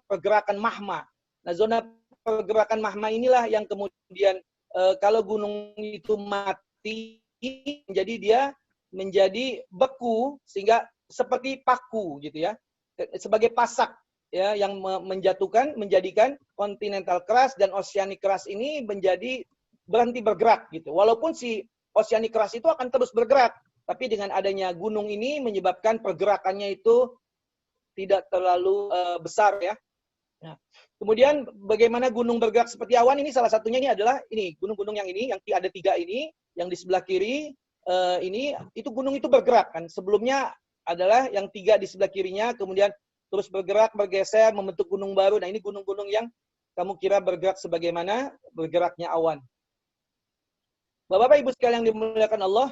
pergerakan magma. Nah, zona pergerakan magma inilah yang kemudian kalau gunung itu mati, jadi dia menjadi beku sehingga seperti paku gitu ya, sebagai pasak ya yang menjadikan kontinental keras dan oseanik keras ini menjadi berhenti bergerak gitu. Walaupun si oseanik keras itu akan terus bergerak, tapi dengan adanya gunung ini menyebabkan pergerakannya itu tidak terlalu besar ya. Nah, kemudian bagaimana gunung bergerak seperti awan ini salah satunya ini adalah ini gunung-gunung yang ini yang ada 3 ini yang di sebelah kiri ini itu gunung itu bergerak kan. Sebelumnya adalah yang 3 di sebelah kirinya kemudian terus bergerak bergeser membentuk gunung baru. Nah, ini gunung-gunung yang kamu kira bergerak sebagaimana bergeraknya awan. Bapak-bapak Ibu sekalian yang dimuliakan Allah,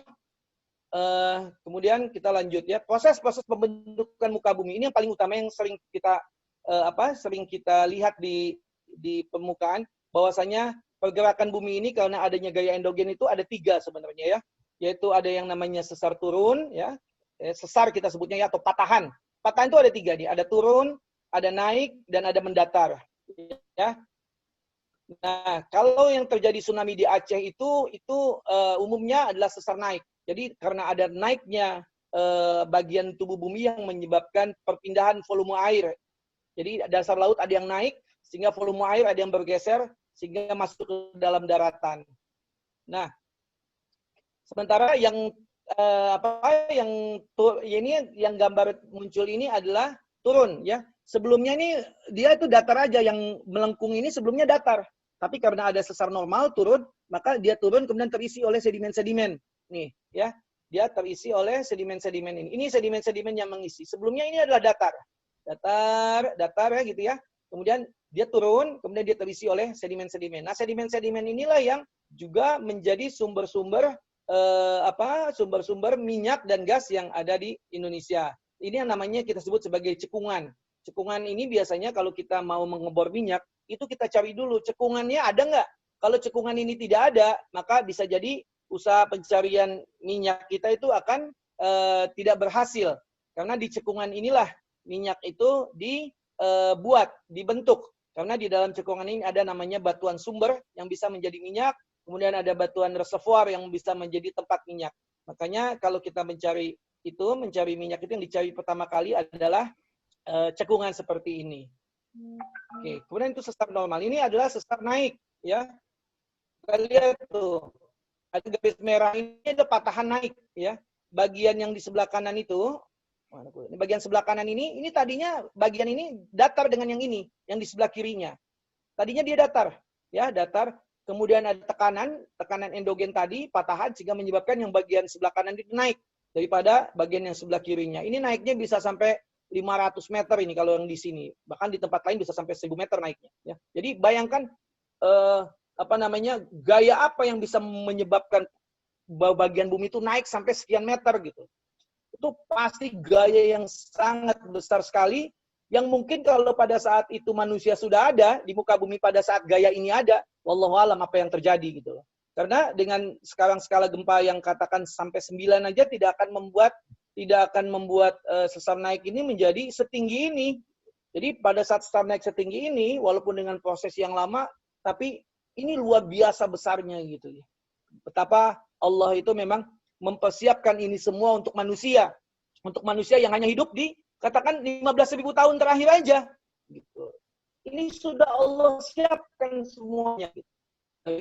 kemudian kita lanjut ya. Proses-proses pembentukan muka bumi ini yang paling utama yang sering kita sering kita lihat di permukaan, bahwasanya pergerakan bumi ini karena adanya gaya endogen itu ada 3 sebenarnya ya. Yaitu ada yang namanya sesar turun ya. Sesar kita sebutnya ya, atau patahan. Patahan itu ada 3 nih, ada turun, ada naik dan ada mendatar ya. Nah, kalau yang terjadi tsunami di Aceh itu umumnya adalah sesar naik. Jadi karena ada naiknya bagian tubuh bumi yang menyebabkan perpindahan volume air. Jadi dasar laut ada yang naik sehingga volume air ada yang bergeser sehingga masuk ke dalam daratan. Nah, sementara yang yang gambar muncul ini adalah turun ya. Sebelumnya ini dia itu datar aja, yang melengkung ini sebelumnya datar. Tapi karena ada sesar normal turun, maka dia turun kemudian terisi oleh sedimen-sedimen. Nih, ya. Dia terisi oleh sedimen-sedimen ini. Ini sedimen-sedimen yang mengisi. Sebelumnya ini adalah datar. Datar ya gitu ya. Kemudian dia turun, kemudian dia terisi oleh sedimen-sedimen. Nah, sedimen-sedimen inilah yang juga menjadi sumber-sumber sumber-sumber minyak dan gas yang ada di Indonesia. Ini yang namanya kita sebut sebagai cekungan. Cekungan ini biasanya kalau kita mau mengebor minyak, itu kita cari dulu cekungannya ada nggak. Kalau cekungan ini tidak ada, maka bisa jadi usaha pencarian minyak kita itu akan tidak berhasil. Karena di cekungan inilah minyak itu dibentuk. Karena di dalam cekungan ini ada namanya batuan sumber yang bisa menjadi minyak, kemudian ada batuan reservoir yang bisa menjadi tempat minyak. Makanya kalau kita mencari minyak itu yang dicari pertama kali adalah cekungan seperti ini. Oke, kemudian itu sesar normal. Ini adalah sesar naik, ya. Kita lihat tuh, ada garis merah ini ada patahan naik, ya. Bagian yang di sebelah kanan itu, bagian sebelah kanan ini tadinya bagian ini datar dengan yang ini, yang di sebelah kirinya. Tadinya dia datar, ya, datar. Kemudian ada tekanan endogen tadi, patahan, sehingga menyebabkan yang bagian sebelah kanan itu naik daripada bagian yang sebelah kirinya. Ini naiknya bisa sampai 500 meter ini kalau yang di sini. Bahkan di tempat lain bisa sampai 1000 meter naiknya. Ya. Jadi bayangkan gaya apa yang bisa menyebabkan bagian bumi itu naik sampai sekian meter gitu. Itu pasti gaya yang sangat besar sekali, yang mungkin kalau pada saat itu manusia sudah ada di muka bumi pada saat gaya ini ada, wallahu alam apa yang terjadi gitu loh. Karena dengan sekarang skala gempa yang katakan sampai 9 aja tidak akan membuat sesar naik ini menjadi setinggi ini. Jadi pada saat sesar naik setinggi ini, walaupun dengan proses yang lama, tapi ini luar biasa besarnya gitu. Betapa Allah itu memang mempersiapkan ini semua untuk manusia. Untuk manusia yang hanya hidup di, katakan 15.000 tahun terakhir aja. Gitu. Ini sudah Allah siapkan semuanya. Gitu. Dari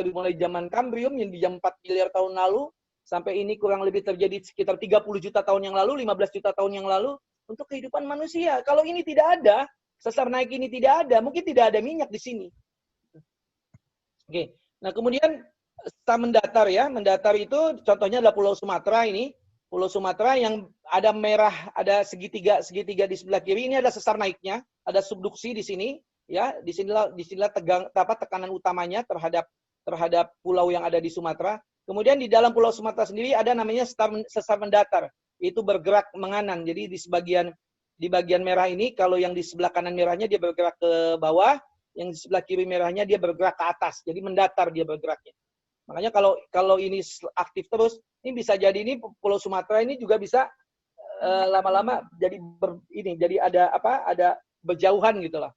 mulai zaman Kambrium yang di jam 4 miliar tahun lalu, sampai ini kurang lebih terjadi sekitar 30 juta tahun yang lalu, 15 juta tahun yang lalu, untuk kehidupan manusia. Kalau ini tidak ada, sesar naik ini tidak ada, mungkin tidak ada minyak di sini. Oke. Nah, kemudian kita mendatar ya. Mendatar itu contohnya adalah Pulau Sumatera ini. Pulau Sumatera yang ada merah, ada segitiga di sebelah kiri, ini ada sesar naiknya, ada subduksi di sini, ya. Disinilah tekanan utamanya terhadap pulau yang ada di Sumatera. Kemudian di dalam Pulau Sumatera sendiri ada namanya sesar mendatar. Itu bergerak menganan. Jadi di bagian merah ini, kalau yang di sebelah kanan merahnya dia bergerak ke bawah, yang di sebelah kiri merahnya dia bergerak ke atas. Jadi mendatar dia bergeraknya. Makanya kalau ini aktif terus, ini bisa jadi ini Pulau Sumatera ini juga bisa lama-lama jadi ada berjauhan gitu lah.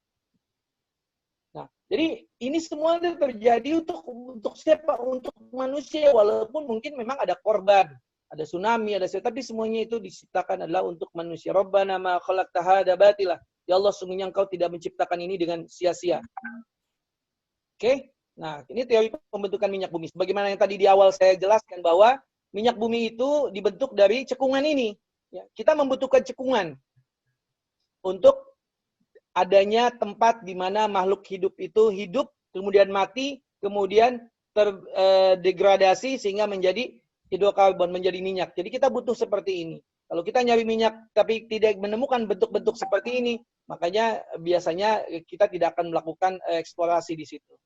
Nah, Jadi ini semua terjadi untuk siapa? Untuk manusia, walaupun mungkin memang ada korban, ada tsunami, tapi semuanya itu diciptakan adalah untuk manusia. Rabbana ma khalaqta hadza batila. Ya Allah, sungguhnya Engkau tidak menciptakan ini dengan sia-sia. Oke? Nah, ini teori pembentukan minyak bumi. Sebagaimana yang tadi di awal saya jelaskan bahwa minyak bumi itu dibentuk dari cekungan ini. Ya, kita membutuhkan cekungan untuk adanya tempat di mana makhluk hidup itu hidup, kemudian mati, kemudian terdegradasi sehingga menjadi hidrokarbon, menjadi minyak. Jadi kita butuh seperti ini. Kalau kita nyari minyak tapi tidak menemukan bentuk-bentuk seperti ini, makanya biasanya kita tidak akan melakukan eksplorasi di situ.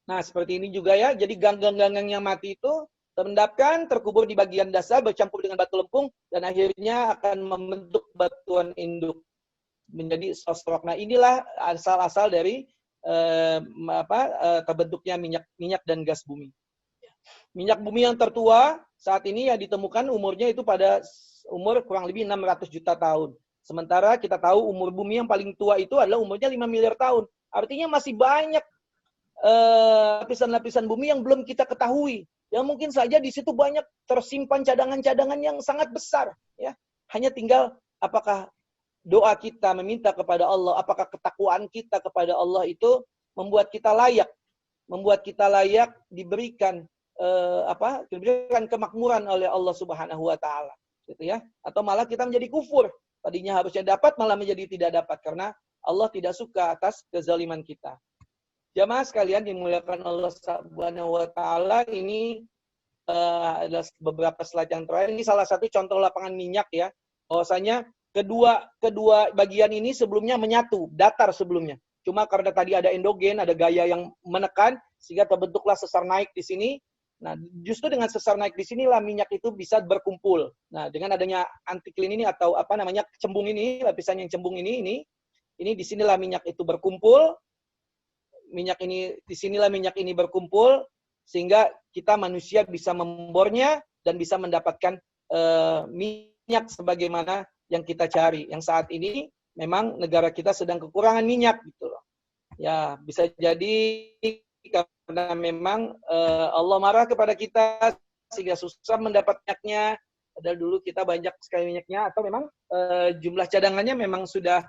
Nah, seperti ini juga ya. Jadi ganggang-ganggang yang mati itu terendapkan, terkubur di bagian dasar, bercampur dengan batu lempung, dan akhirnya akan membentuk batuan induk menjadi sosrok. Nah, inilah asal-asal dari terbentuknya minyak dan gas bumi. Minyak bumi yang tertua saat ini yang ditemukan umurnya itu pada umur kurang lebih 600 juta tahun. Sementara kita tahu umur bumi yang paling tua itu adalah umurnya 5 miliar tahun. Artinya masih banyak lapisan-lapisan bumi yang belum kita ketahui. Yang mungkin saja di situ banyak tersimpan cadangan-cadangan yang sangat besar. Ya, hanya tinggal apakah doa kita meminta kepada Allah, apakah ketakwaan kita kepada Allah itu membuat kita layak diberikan diberikan kemakmuran oleh Allah Subhanahu wa taala, gitu ya. Atau malah kita menjadi kufur. Tadinya harusnya dapat malah menjadi tidak dapat karena Allah tidak suka atas kezaliman kita. Jamaah sekalian dimuliakan Allah Subhanahu wa taala, ini adalah beberapa slide yang terakhir. Ini salah satu contoh lapangan minyak ya. Bahwasanya kedua bagian ini sebelumnya menyatu, datar sebelumnya. Cuma karena tadi ada endogen, ada gaya yang menekan, sehingga terbentuklah sesar naik di sini. Nah, justru dengan sesar naik di sinilah minyak itu bisa berkumpul. Nah, dengan adanya antiklin ini atau cembung ini, lapisan yang cembung ini di sinilah minyak itu berkumpul. Disinilah minyak ini berkumpul, sehingga kita manusia bisa membornya dan bisa mendapatkan minyak sebagaimana yang kita cari. Yang saat ini memang negara kita sedang kekurangan minyak gitu loh. Ya, bisa jadi karena memang Allah marah kepada kita sehingga susah mendapat minyaknya. Padahal dulu kita banyak sekali minyaknya, atau memang jumlah cadangannya memang sudah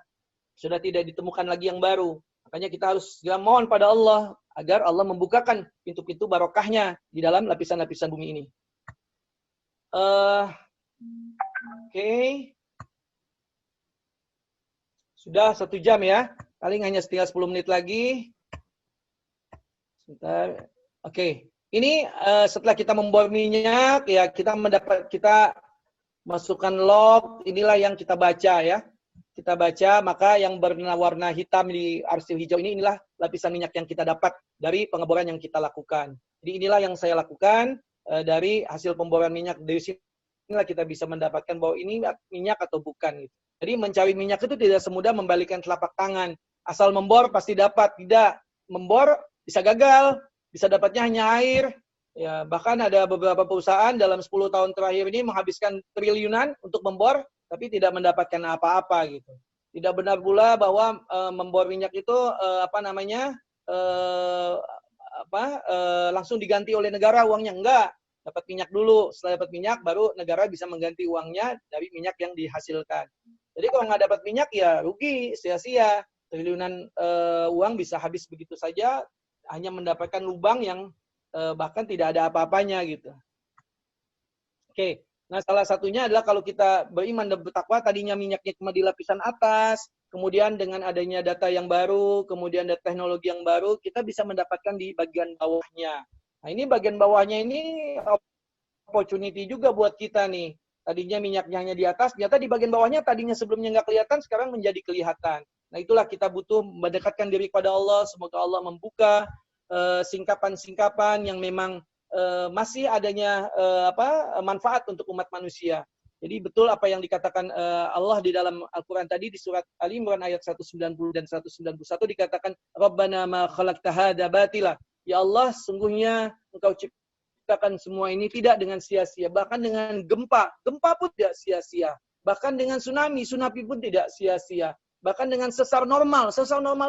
tidak ditemukan lagi yang baru. Makanya kita harus segera mohon pada Allah agar Allah membukakan pintu-pintu barokahnya di dalam lapisan-lapisan bumi ini. Oke. Sudah 1 jam ya. Paling hanya tinggal 10 menit lagi. Sebentar. Oke. Ini setelah kita membor minyak, ya kita masukkan log. Inilah yang kita baca ya. Kita baca, maka yang berwarna hitam di arsil hijau inilah lapisan minyak yang kita dapat dari pengeboran yang kita lakukan. Jadi inilah yang saya lakukan dari hasil pemboran minyak. Dari sinilah kita bisa mendapatkan bahwa ini minyak atau bukan. Gitu. Jadi mencari minyak itu tidak semudah membalikkan telapak tangan. Asal membor pasti dapat. Tidak. Membor bisa gagal. Bisa dapatnya hanya air. Ya, bahkan ada beberapa perusahaan dalam 10 tahun terakhir ini menghabiskan triliunan untuk membor, tapi tidak mendapatkan apa-apa gitu. Tidak benar pula bahwa membor minyak itu langsung diganti oleh negara uangnya. Enggak. Dapat minyak dulu. Setelah dapat minyak, baru negara bisa mengganti uangnya dari minyak yang dihasilkan. Jadi kalau nggak dapat minyak ya rugi, sia-sia. Triliunan uang bisa habis begitu saja, hanya mendapatkan lubang yang bahkan tidak ada apa-apanya gitu. Oke. Nah, salah satunya adalah kalau kita beriman dan bertakwa, tadinya minyaknya cuma di lapisan atas, kemudian dengan adanya data yang baru, kemudian ada teknologi yang baru, kita bisa mendapatkan di bagian bawahnya. Nah, ini bagian bawahnya ini opportunity juga buat kita nih. Tadinya minyaknya hanya di atas, ternyata di bagian bawahnya tadinya sebelumnya nggak kelihatan, sekarang menjadi kelihatan. Nah, itulah kita butuh mendekatkan diri kepada Allah. Semoga Allah membuka singkapan-singkapan yang memang masih adanya manfaat untuk umat manusia. Jadi betul apa yang dikatakan Allah di dalam Al-Quran tadi di surat Ali Imran ayat 190 dan 191 dikatakan Rabbana ma khalaqta hadza batila. Ya Allah, sungguhnya Engkau ciptakan semua ini tidak dengan sia-sia, bahkan dengan gempa pun tidak sia-sia. Bahkan dengan tsunami pun tidak sia-sia. bahkan dengan sesar normal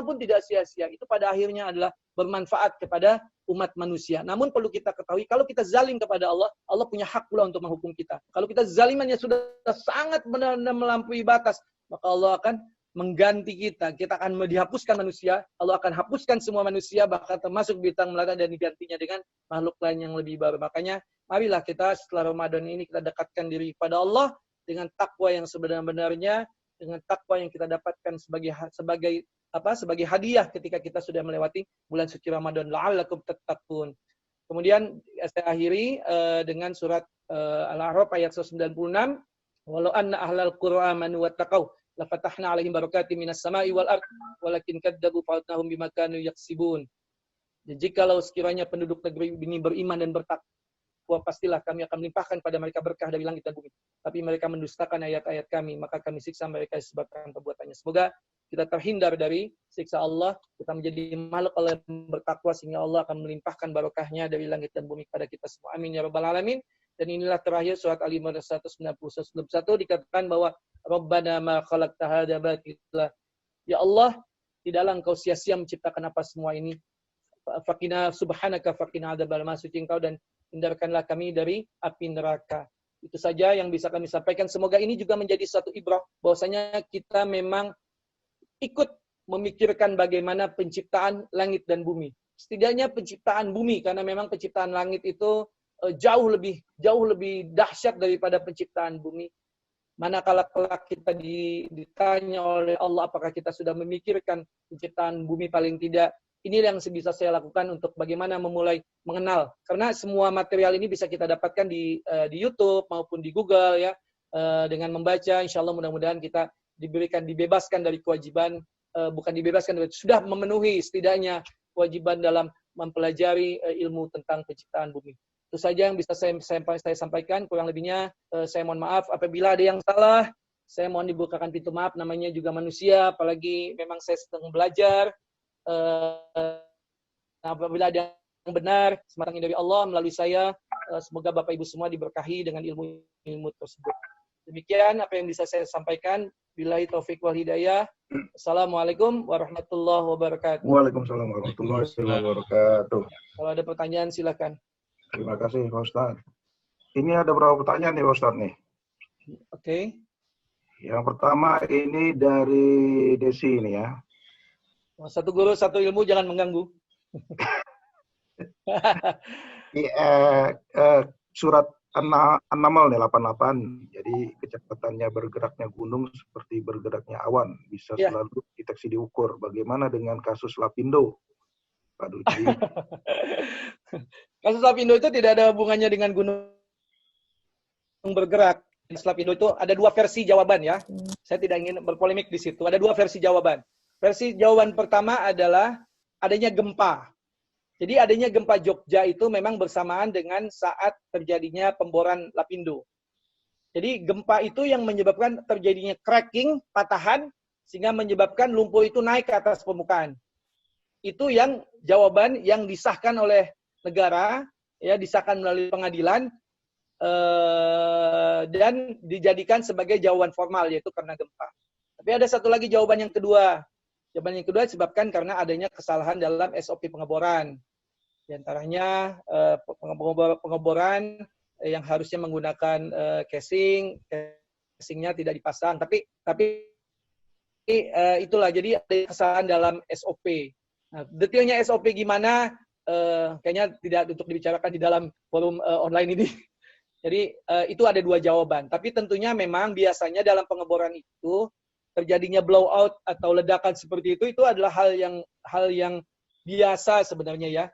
pun tidak sia-sia. Itu pada akhirnya adalah bermanfaat kepada umat manusia. Namun perlu kita ketahui, kalau kita zalim kepada Allah, Allah punya hak pula untuk menghukum kita. Kalau kita zalimannya sudah sangat benar-benar melampaui batas, maka Allah akan mengganti kita. Kita akan dihapuskan manusia, Allah akan hapuskan semua manusia, bahkan termasuk bintang melata, dan digantinya dengan makhluk lain yang lebih baru. Makanya, marilah kita setelah Ramadan ini kita dekatkan diri kepada Allah dengan takwa yang sebenar-benarnya, dengan takwa yang kita dapatkan sebagai hadiah ketika kita sudah melewati bulan suci Ramadan. La'allakum tattaqun. Kemudian saya akhiri dengan surat Al-A'raf ayat 196. Walau anna ahlal qura amanu wattaqau la fatahna 'alaihim barakatim minas sama'i wal ard walakin kadzabu fa'atnahum bima kanu yaksibun. Jadi jikalau sekiranya penduduk negeri ini beriman dan bertakwa, pastilah kami akan melimpahkan pada mereka berkah dari langit dan bumi. Tapi mereka mendustakan ayat-ayat kami, maka kami siksa mereka disebabkan perbuatannya. Semoga kita terhindar dari siksa Allah, kita menjadi makhluk Allah yang bertakwa, sehingga Allah akan melimpahkan barokahnya dari langit dan bumi kepada kita semua. Amin ya rabbal alamin. Dan inilah terakhir surat Al-Imran 191 dikatakan bahwa Rabbana ma khalaqta hadza batila. Ya Allah, tidaklah Engkau sia-sia menciptakan apa semua ini. Faqina subhanaka faqina adzabal nar, suci Engkau dan hindarkanlah kami dari api neraka. Itu saja yang bisa kami sampaikan. Semoga ini juga menjadi satu ibrah bahwasanya kita memang ikut memikirkan bagaimana penciptaan langit dan bumi. Setidaknya penciptaan bumi, karena memang penciptaan langit itu jauh lebih dahsyat daripada penciptaan bumi. Manakala kelak kita ditanya oleh Allah apakah kita sudah memikirkan penciptaan bumi, paling tidak ini yang bisa saya lakukan untuk bagaimana memulai mengenal. Karena semua material ini bisa kita dapatkan di YouTube maupun di Google ya. Dengan membaca, insya Allah mudah-mudahan kita dibebaskan dari kewajiban, bukan dibebaskan, sudah memenuhi setidaknya kewajiban dalam mempelajari ilmu tentang penciptaan bumi. Itu saja yang bisa saya sampaikan. Kurang lebihnya saya mohon maaf apabila ada yang salah. Saya mohon dibukakan pintu maaf, namanya juga manusia, apalagi memang saya sedang belajar. Apabila ada yang benar, sematanya dari Allah melalui saya, semoga Bapak Ibu semua diberkahi dengan ilmu tersebut. Demikian apa yang bisa saya sampaikan. Billahi taufik wal hidayah. Assalamualaikum warahmatullahi wabarakatuh. Waalaikumsalam warahmatullahi wabarakatuh. Kalau ada pertanyaan silakan. Terima kasih Pak Ustadz. Ini ada beberapa pertanyaan nih Pak Ustadz nih. Oke. Yang pertama ini dari Desi ini ya. Satu guru, satu ilmu, jangan mengganggu. Surat An-Naml nih 88. Jadi kecepatannya bergeraknya gunung seperti bergeraknya awan. Bisa selalu deteksi diukur. Bagaimana dengan kasus Lapindo? Pak Duji. Kasus Lapindo itu tidak ada hubungannya dengan gunung bergerak. Kasus Lapindo itu ada dua versi jawaban ya. Saya tidak ingin berpolemik di situ. Ada dua versi jawaban. Versi jawaban pertama adalah adanya gempa. Jadi adanya gempa Jogja itu memang bersamaan dengan saat terjadinya pemboran Lapindo. Jadi gempa itu yang menyebabkan terjadinya cracking, patahan, sehingga menyebabkan lumpur itu naik ke atas permukaan. Itu yang jawaban yang disahkan oleh negara, ya disahkan melalui pengadilan, dan dijadikan sebagai jawaban formal, yaitu karena gempa. Tapi ada satu lagi jawaban yang kedua. Jawaban yang kedua disebabkan karena adanya kesalahan dalam SOP pengeboran. Di antaranya pengeboran yang harusnya menggunakan casingnya tidak dipasang. Tapi itulah, jadi ada kesalahan dalam SOP. Nah, detailnya SOP gimana? Kayaknya tidak untuk dibicarakan di dalam forum online ini. Jadi itu ada dua jawaban. Tapi tentunya memang biasanya dalam pengeboran itu terjadinya blowout atau ledakan seperti itu adalah hal yang biasa sebenarnya ya.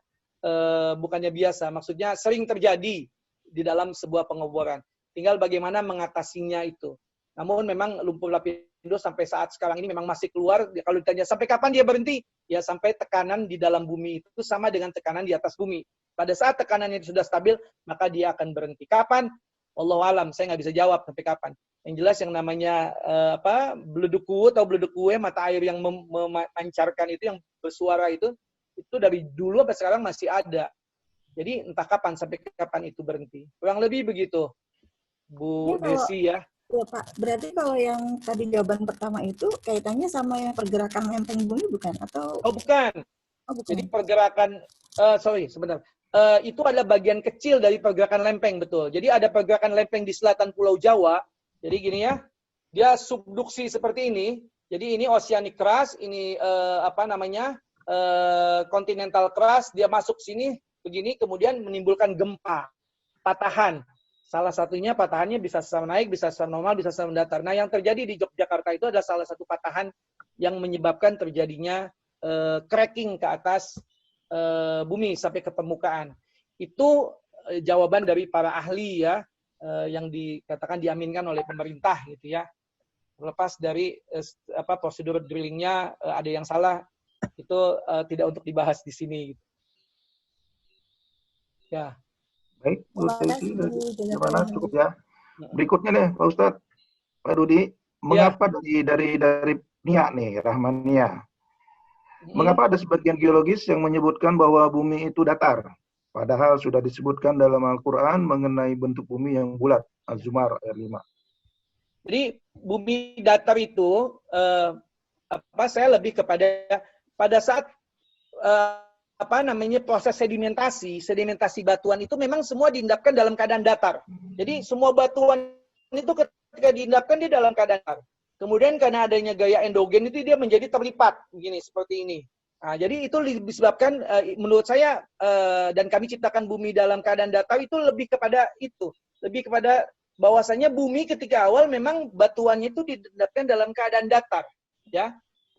Bukannya biasa, maksudnya sering terjadi di dalam sebuah pengeboran. Tinggal bagaimana mengatasinya itu. Namun memang lumpur Lapindo sampai saat sekarang ini memang masih keluar. Kalau ditanya sampai kapan dia berhenti? Ya sampai tekanan di dalam bumi itu sama dengan tekanan di atas bumi. Pada saat tekanannya itu sudah stabil, maka dia akan berhenti. Kapan? Wallahu alam, saya nggak bisa jawab sampai kapan. Yang jelas yang namanya beleduk kue, mata air yang memancarkan itu, yang bersuara itu dari dulu sampai sekarang masih ada. Jadi entah kapan, sampai kapan itu berhenti. Kurang lebih begitu, Bu Desi ya. Ya Pak, berarti kalau yang tadi jawaban pertama itu kaitannya sama yang pergerakan lempeng bumi bukan? Atau Oh bukan. Jadi bukan? pergerakan, sorry sebentar. Itu adalah bagian kecil dari pergerakan lempeng, betul. Jadi ada pergerakan lempeng di selatan Pulau Jawa. Jadi gini ya, dia subduksi seperti ini. Jadi ini oceanic crust, ini continental crust. Dia masuk sini begini, kemudian menimbulkan gempa, patahan. Salah satunya patahannya bisa secara naik, bisa secara normal, bisa secara mendatar. Nah, yang terjadi di Yogyakarta itu adalah salah satu patahan yang menyebabkan terjadinya cracking ke atas bumi sampai ke permukaan. Itu jawaban dari para ahli ya, yang dikatakan diaminkan oleh pemerintah gitu ya. Lepas dari prosedur drillingnya ada yang salah, itu tidak untuk dibahas di sini. Gitu. Ya. Baik, Bu Terima Stacy, kasih. gimana cukup ya? Berikutnya nih, Pak Ustadz, Pak Rudi, mengapa dari Nia nih, Rahmania, mengapa ada sebagian geologis yang menyebutkan bahwa bumi itu datar? Padahal sudah disebutkan dalam Al-Quran mengenai bentuk bumi yang bulat, Az-Zumar ayat 5. Jadi bumi datar itu, saya lebih kepada pada saat proses sedimentasi batuan itu memang semua diendapkan dalam keadaan datar. Jadi semua batuan itu ketika diendapkan di dalam keadaan datar. Kemudian karena adanya gaya endogen itu dia menjadi terlipat begini seperti ini. Nah, jadi itu disebabkan menurut saya dan kami ciptakan bumi dalam keadaan datar itu lebih kepada itu, lebih kepada bahwasanya bumi ketika awal memang batuannya itu diendapkan dalam keadaan datar, ya.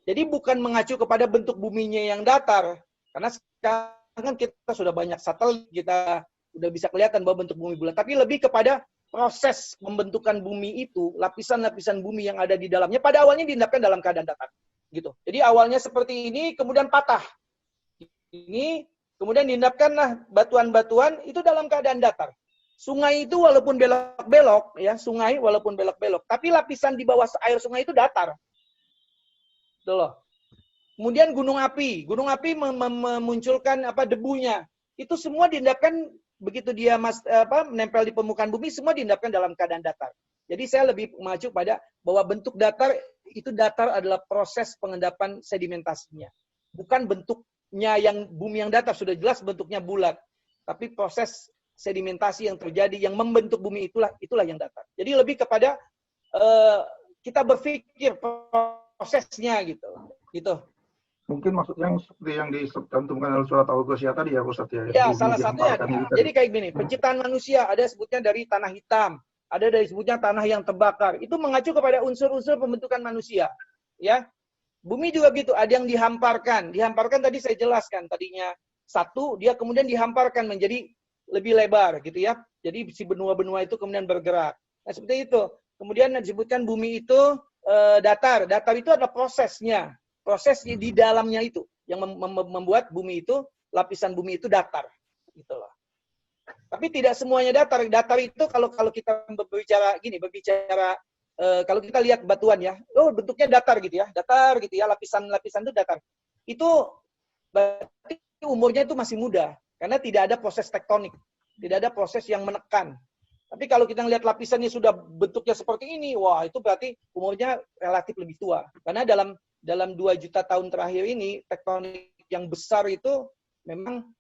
Jadi bukan mengacu kepada bentuk buminya yang datar. Karena sekarang kan kita sudah banyak satelit, kita sudah bisa kelihatan bahwa bentuk bumi bulat. Tapi lebih kepada proses pembentukan bumi itu, lapisan-lapisan bumi yang ada di dalamnya, pada awalnya diendapkan dalam keadaan datar. Gitu. Jadi awalnya seperti ini, kemudian patah. Ini, kemudian diendapkanlah batuan-batuan itu dalam keadaan datar. Sungai itu walaupun belok-belok, ya sungai walaupun belok-belok, tapi lapisan di bawah air sungai itu datar. Gitu loh. Kemudian gunung api memunculkan debunya. Itu semua diendapkan begitu dia menempel di permukaan bumi, semua diendapkan dalam keadaan datar. Jadi saya lebih mengacu pada bahwa bentuk datar adalah proses pengendapan sedimentasinya. Bukan bentuknya yang bumi yang datar, sudah jelas bentuknya bulat. Tapi proses sedimentasi yang terjadi yang membentuk bumi itulah yang datar. Jadi lebih kepada kita berpikir prosesnya gitu. Gitu. Mungkin maksudnya seperti yang dicantumkan dalam surat Al-Ghasyiyah tadi ya, Ustaz ya. Ya, salah satunya. Jadi kayak gini, penciptaan manusia ada sebutnya dari tanah hitam, ada dari sebutnya tanah yang terbakar. Itu mengacu kepada unsur-unsur pembentukan manusia. Ya. Bumi juga gitu, ada yang dihamparkan. Dihamparkan tadi saya jelaskan, tadinya satu, dia kemudian dihamparkan menjadi lebih lebar gitu ya. Jadi si benua-benua itu kemudian bergerak. Nah, seperti itu. Kemudian disebutkan bumi itu datar. Datar itu adalah prosesnya. Proses di dalamnya itu yang membuat bumi itu, lapisan bumi itu datar, gitu loh. Tapi tidak semuanya datar. Datar itu kalau kita berbicara kalau kita lihat batuan ya, bentuknya datar gitu ya, lapisan-lapisan itu datar. Itu berarti umurnya itu masih muda karena tidak ada proses tektonik, tidak ada proses yang menekan. Tapi kalau kita lihat lapisannya sudah bentuknya seperti ini, wah itu berarti umurnya relatif lebih tua. Karena dalam 2 juta tahun terakhir ini, tektonik yang besar itu memang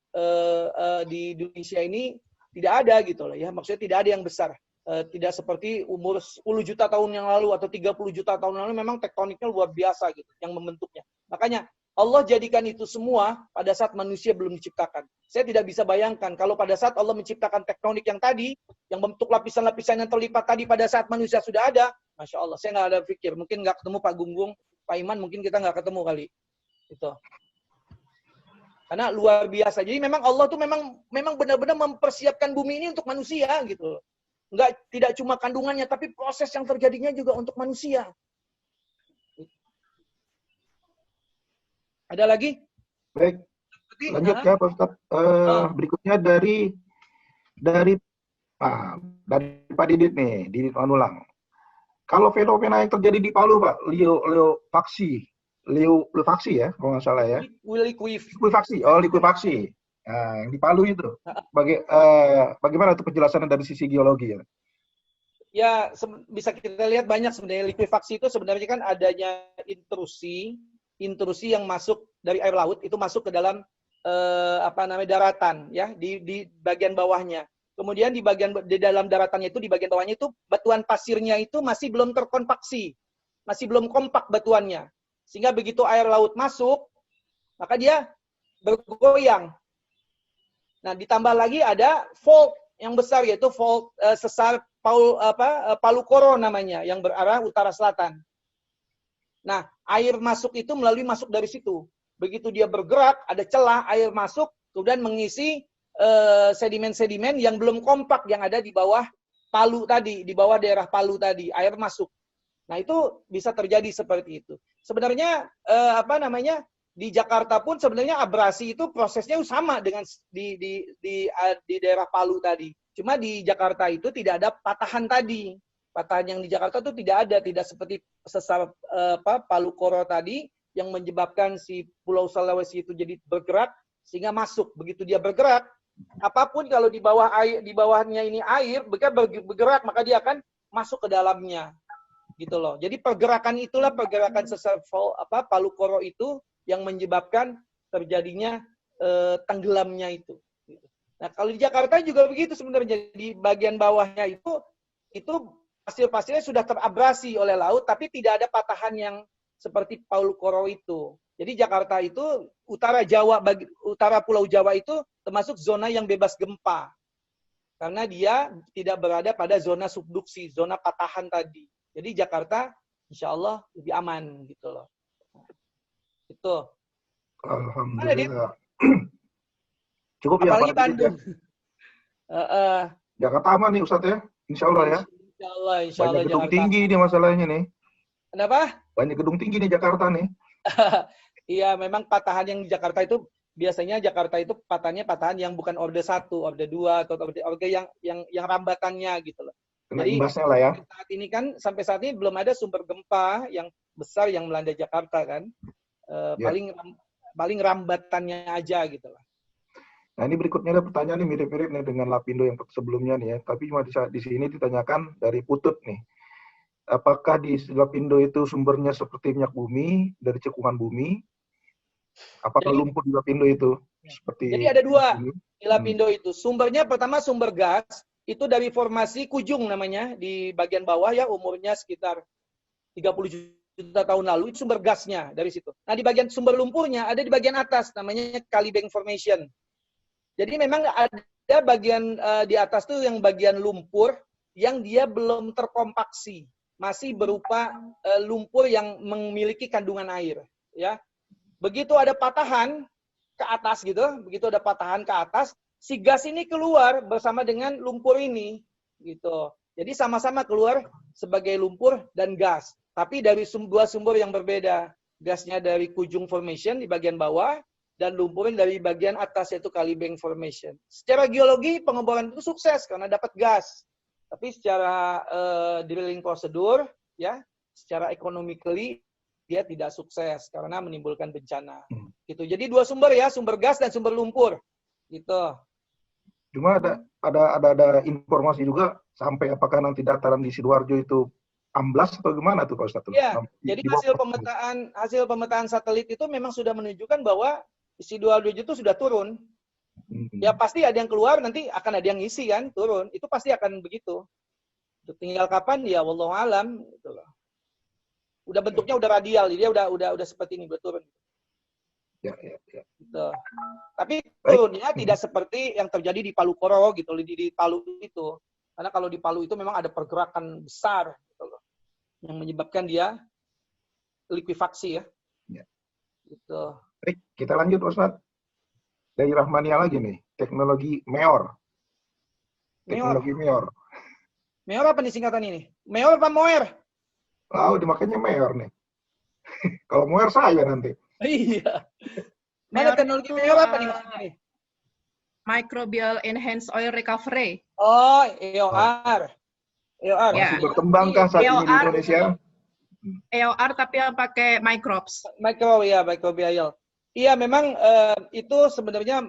di Indonesia ini tidak ada gitu loh ya. Maksudnya tidak ada yang besar. Tidak seperti umur 10 juta tahun yang lalu atau 30 juta tahun yang lalu memang tektoniknya luar biasa gitu yang membentuknya. Makanya Allah jadikan itu semua pada saat manusia belum diciptakan. Saya tidak bisa bayangkan kalau pada saat Allah menciptakan tektonik yang tadi, yang bentuk lapisan-lapisan yang terlipat tadi pada saat manusia sudah ada, Masya Allah, saya nggak ada pikir. Mungkin nggak ketemu Pak Gunggung, Pak Iman, mungkin kita nggak ketemu kali. Itu. Karena luar biasa. Jadi memang Allah tuh memang benar-benar mempersiapkan bumi ini untuk manusia gitu. Tidak cuma kandungannya, tapi proses yang terjadinya juga untuk manusia. Ada lagi? Baik. Lanjut ya Pak Ustaz. Berikutnya dari Pak Didit nih, Didit Manulang. Kalau fenomena yang terjadi di Palu, Pak, likuifaksi ya, kalau nggak salah ya. Likuifaksi. Nah, yang di Palu itu. Bagaimana itu penjelasannya dari sisi geologi ya? Ya, bisa kita lihat banyak sebenarnya likuifaksi itu sebenarnya kan adanya intrusi yang masuk dari air laut itu masuk ke dalam daratan ya di bagian bawahnya. Kemudian di dalam daratannya itu di bagian bawahnya itu batuan pasirnya itu masih belum terkompaksi. Masih belum kompak batuannya. Sehingga begitu air laut masuk, maka dia bergoyang. Nah, ditambah lagi ada fault yang besar yaitu fault sesar Palu Koro namanya yang berarah utara selatan. Nah, air masuk itu masuk dari situ. Begitu dia bergerak, ada celah air masuk, kemudian mengisi sedimen-sedimen yang belum kompak yang ada di bawah Palu tadi, di bawah daerah Palu tadi, air masuk. Nah, itu bisa terjadi seperti itu. Sebenarnya di Jakarta pun sebenarnya abrasi itu prosesnya sama dengan di daerah Palu tadi. Cuma di Jakarta itu tidak ada patahan tadi. Patahan yang di Jakarta itu tidak seperti sesar Palu Koro tadi yang menyebabkan si Pulau Sulawesi itu jadi bergerak sehingga masuk. Begitu dia bergerak, apapun kalau di bawahnya ini air bergerak maka dia akan masuk ke dalamnya. Gitu loh. Jadi pergerakan sesar Palu Koro itu yang menyebabkan terjadinya tenggelamnya itu. Nah, kalau di Jakarta juga begitu sebenarnya. Di bagian bawahnya itu pasir-pasirnya sudah terabrasi oleh laut, tapi tidak ada patahan yang seperti Palu Koro itu. Jadi Jakarta itu utara Pulau Jawa itu termasuk zona yang bebas gempa. Karena dia tidak berada pada zona subduksi, zona patahan tadi. Jadi Jakarta insya Allah lebih aman gitu loh. Itu. Alhamdulillah. Cukup ya apalagi Pak Bandung. Jakarta aman nih Ustadz ya. Insya Allah ya. Insya Allah Banyak gedung Jakarta. tinggi nih masalahnya nih. Kenapa? Banyak gedung tinggi nih Jakarta nih. Iya, memang patahan yang di Jakarta itu biasanya Jakarta itu patahan yang bukan orde 1, orde 2 atau orde yang rambatannya gitu loh. Kena Jadi imbasnya lah ya. sampai saat ini belum ada sumber gempa yang besar yang melanda Jakarta kan. Paling rambatannya aja gitu lah. Nah, ini berikutnya ada pertanyaan nih mirip-mirip nih dengan Lapindo yang sebelumnya nih ya. Tapi cuma di sini ditanyakan dari Putut nih. Apakah di Lapindo itu sumbernya seperti minyak bumi dari cekungan bumi? Apakah lumpur di Lapindo itu seperti? Jadi ada dua di Lapindo itu. Sumbernya pertama sumber gas itu dari formasi Kujung namanya di bagian bawah ya, umurnya sekitar 30 juta tahun lalu, itu sumber gasnya dari situ. Nah, di bagian sumber lumpurnya ada di bagian atas namanya Kalibeng Formation. Jadi memang ada bagian di atas tuh yang bagian lumpur yang dia belum terkompaksi, masih berupa lumpur yang memiliki kandungan air, ya. Begitu ada patahan ke atas gitu, si gas ini keluar bersama dengan lumpur ini, gitu. Jadi sama-sama keluar sebagai lumpur dan gas, tapi dari dua sumber yang berbeda. Gasnya dari Kujung Formation di bagian bawah, dan lumpurnya dari bagian atas yaitu Kalibeng Formation. Secara geologi pengeboran itu sukses karena dapat gas. Tapi secara drilling prosedur ya, secara economically dia tidak sukses karena menimbulkan bencana. Gitu. Jadi dua sumber ya, sumber gas dan sumber lumpur. Gitu. Cuma ada informasi juga sampai apakah nanti dataran di Sidoarjo itu amblas atau gimana tuh Pak Ustadz? Ya, jadi hasil pemetaan satelit itu memang sudah menunjukkan bahwa Sidoarjo itu sudah turun. Ya pasti ada yang keluar, nanti akan ada yang ngisi kan, turun. Itu pasti akan begitu. Tinggal kapan ya wallahu alam gitu loh. Udah bentuknya udah radial, dia udah seperti ini, udah turun. Ya. Gitu. Tapi turunnya tidak seperti yang terjadi di Palu Koro gitu, di Palu itu. Karena kalau di Palu itu memang ada pergerakan besar gitu loh, yang menyebabkan dia likuifaksi ya. Gitu. Baik, kita lanjut Ustadz. Dari Rahmania lagi nih, teknologi MEOR. Teknologi MEOR. MEOR apa nih singkatan ini? MEOR apa MOER? Dimakainya MEOR nih. Kalau MOER saya nanti. Iya. Mana teknologi MEOR apa nih maksudnya nih? Microbial Enhanced Oil Recovery. Oh, EOR. EOR. Masih berkembangkah saat ini di Indonesia? EOR tapi yang pakai microbes. Microbial. Iya, memang itu sebenarnya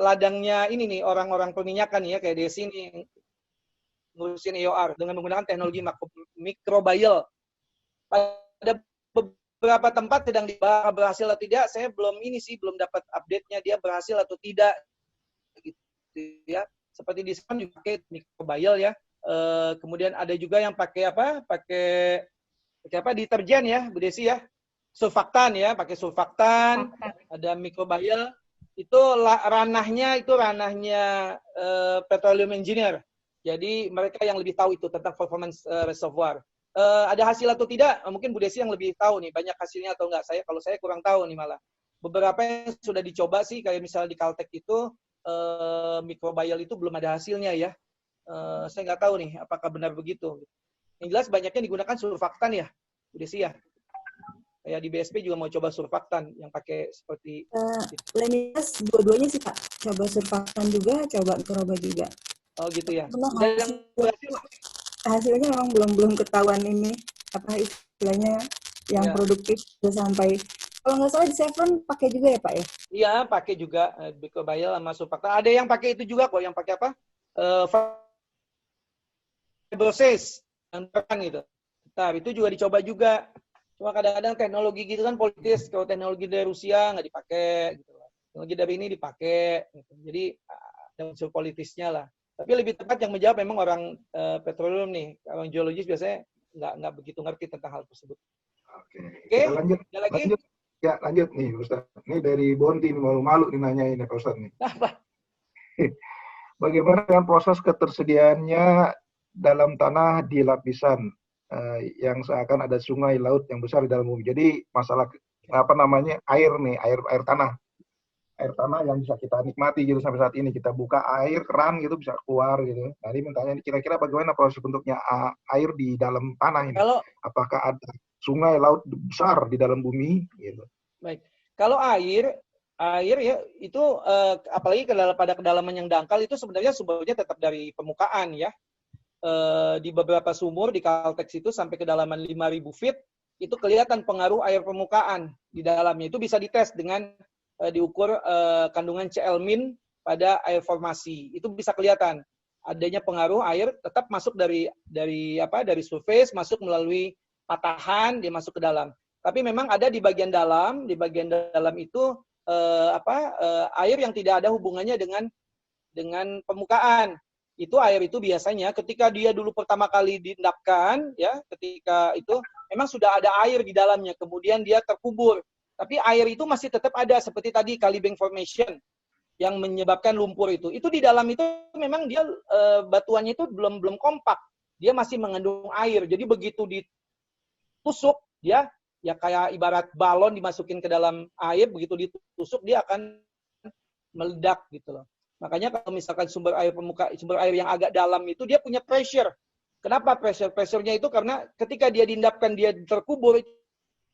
ladangnya ini nih orang-orang perminyakan ya kayak di sini. ngurusin EOR dengan menggunakan teknologi microbial. Pada beberapa tempat sedang dibahas berhasil atau tidak, saya belum dapat update-nya dia berhasil atau tidak gitu ya. Seperti di sana juga pakai microbial ya. Kemudian ada juga yang pakai deterjen ya, Bu Desi ya. Surfaktan ya, pakai surfaktan, ada microbial. Itu ranahnya petroleum engineer. Jadi mereka yang lebih tahu itu tentang performance reservoir. Ada hasil atau tidak? Mungkin Bu Desi yang lebih tahu nih, banyak hasilnya atau enggak. Kalau saya kurang tahu nih malah. Beberapa yang sudah dicoba sih, kayak misalnya di Caltech itu, microbial itu belum ada hasilnya ya. Saya nggak tahu nih, apakah benar begitu. Yang jelas banyaknya digunakan surfaktan ya, Bu Desi ya. Kayak di BSP juga mau coba surfaktan yang pakai seperti Lenias dua-duanya sih Pak. Coba surfaktan juga, coba mikroba juga. oh gitu ya. Dan yang berhasil hasilnya memang belum ketahuan ini apa istilahnya yang ya. produktif sudah sampai. Kalau nggak salah di Sevron pakai juga ya Pak ya? Iya, pakai juga microbial sama surfaktan. Ada yang pakai itu juga kok, yang pakai apa? Fibrosis yang tekan gitu. Nah, itu juga dicoba juga. Cuma kadang-kadang teknologi gitu kan politis. Kalau teknologi dari Rusia nggak dipakai, gitu. Teknologi dari ini dipakai. Gitu. Jadi ada unsur politisnya lah. Tapi lebih tepat yang menjawab memang orang petroleum nih. Orang geologis biasanya nggak begitu ngerti tentang hal tersebut. Oke. Kita Lanjut. ada lagi? Ya, lanjut nih Ustaz. Ini dari Bonti, malu-malu nih nanyain ya Pak Ustaz nih. Apa? Bagaimana dengan proses ketersediaannya dalam tanah di lapisan yang seakan ada sungai laut yang besar di dalam bumi. Jadi masalah air nih, air tanah yang bisa kita nikmati gitu sampai saat ini. Kita buka air keran gitu bisa keluar gitu. Nah, ini bertanya kira-kira bagaimana proses bentuknya air di dalam tanah ini? Apakah ada sungai laut besar di dalam bumi gitu? Baik. Kalau air ya itu apalagi pada kedalaman yang dangkal itu sebenarnya sumbernya tetap dari permukaan ya. Di beberapa sumur di Caltex itu sampai kedalaman 5.000 feet itu kelihatan pengaruh air permukaan di dalamnya. Itu bisa dites dengan diukur kandungan Cl- pada air formasi. Itu bisa kelihatan adanya pengaruh air tetap masuk dari surface, masuk melalui patahan, dia masuk ke dalam. Tapi memang ada di bagian dalam itu air yang tidak ada hubungannya dengan permukaan. Itu air itu biasanya ketika dia dulu pertama kali diendapkan ya, ketika itu memang sudah ada air di dalamnya, kemudian dia terkubur. Tapi air itu masih tetap ada seperti tadi Kalibank Formation yang menyebabkan lumpur itu. Itu di dalam itu memang dia batuannya itu belum kompak. Dia masih mengandung air. Jadi begitu ditusuk dia ya kayak ibarat balon dimasukin ke dalam air, begitu ditusuk dia akan meledak gitu loh. Makanya kalau misalkan sumber air yang agak dalam itu dia punya pressure. Kenapa pressure? Pressure-nya itu karena ketika dia diendapkan, dia terkubur itu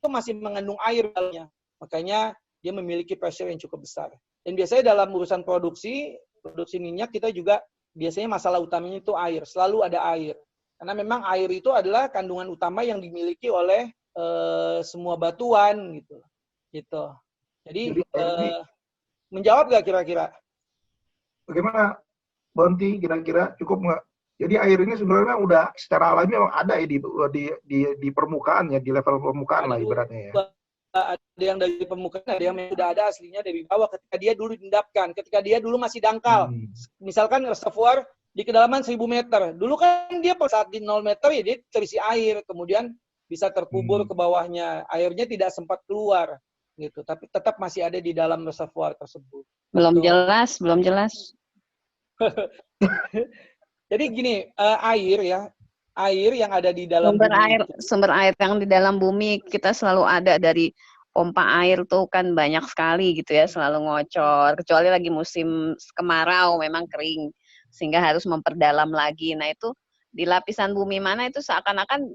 masih mengandung air dalamnya. Makanya dia memiliki pressure yang cukup besar. Dan biasanya dalam urusan produksi minyak kita juga biasanya masalah utamanya itu air. Selalu ada air. Karena memang air itu adalah kandungan utama yang dimiliki oleh semua batuan gitu. Jadi menjawab nggak kira-kira? Bagaimana Bonti, kira-kira cukup nggak? Jadi air ini sebenarnya udah secara alami memang ada ya di permukaan ya, di level permukaan lah ibaratnya ya. Ada yang dari permukaan, ada yang sudah ada aslinya dari bawah ketika dia dulu diendapkan, ketika dia dulu masih dangkal. Misalkan reservoir di kedalaman 1.000 meter. Dulu kan dia saat di 0 meter ya dia terisi air, kemudian bisa terkubur ke bawahnya. Airnya tidak sempat keluar gitu, tapi tetap masih ada di dalam reservoir tersebut. Belum jelas. Jadi gini, air yang ada di dalam sumber air yang di dalam bumi kita selalu ada dari pompa air tuh kan banyak sekali gitu ya, selalu ngocor. Kecuali lagi musim kemarau memang kering sehingga harus memperdalam lagi. Nah itu di lapisan bumi mana itu seakan-akan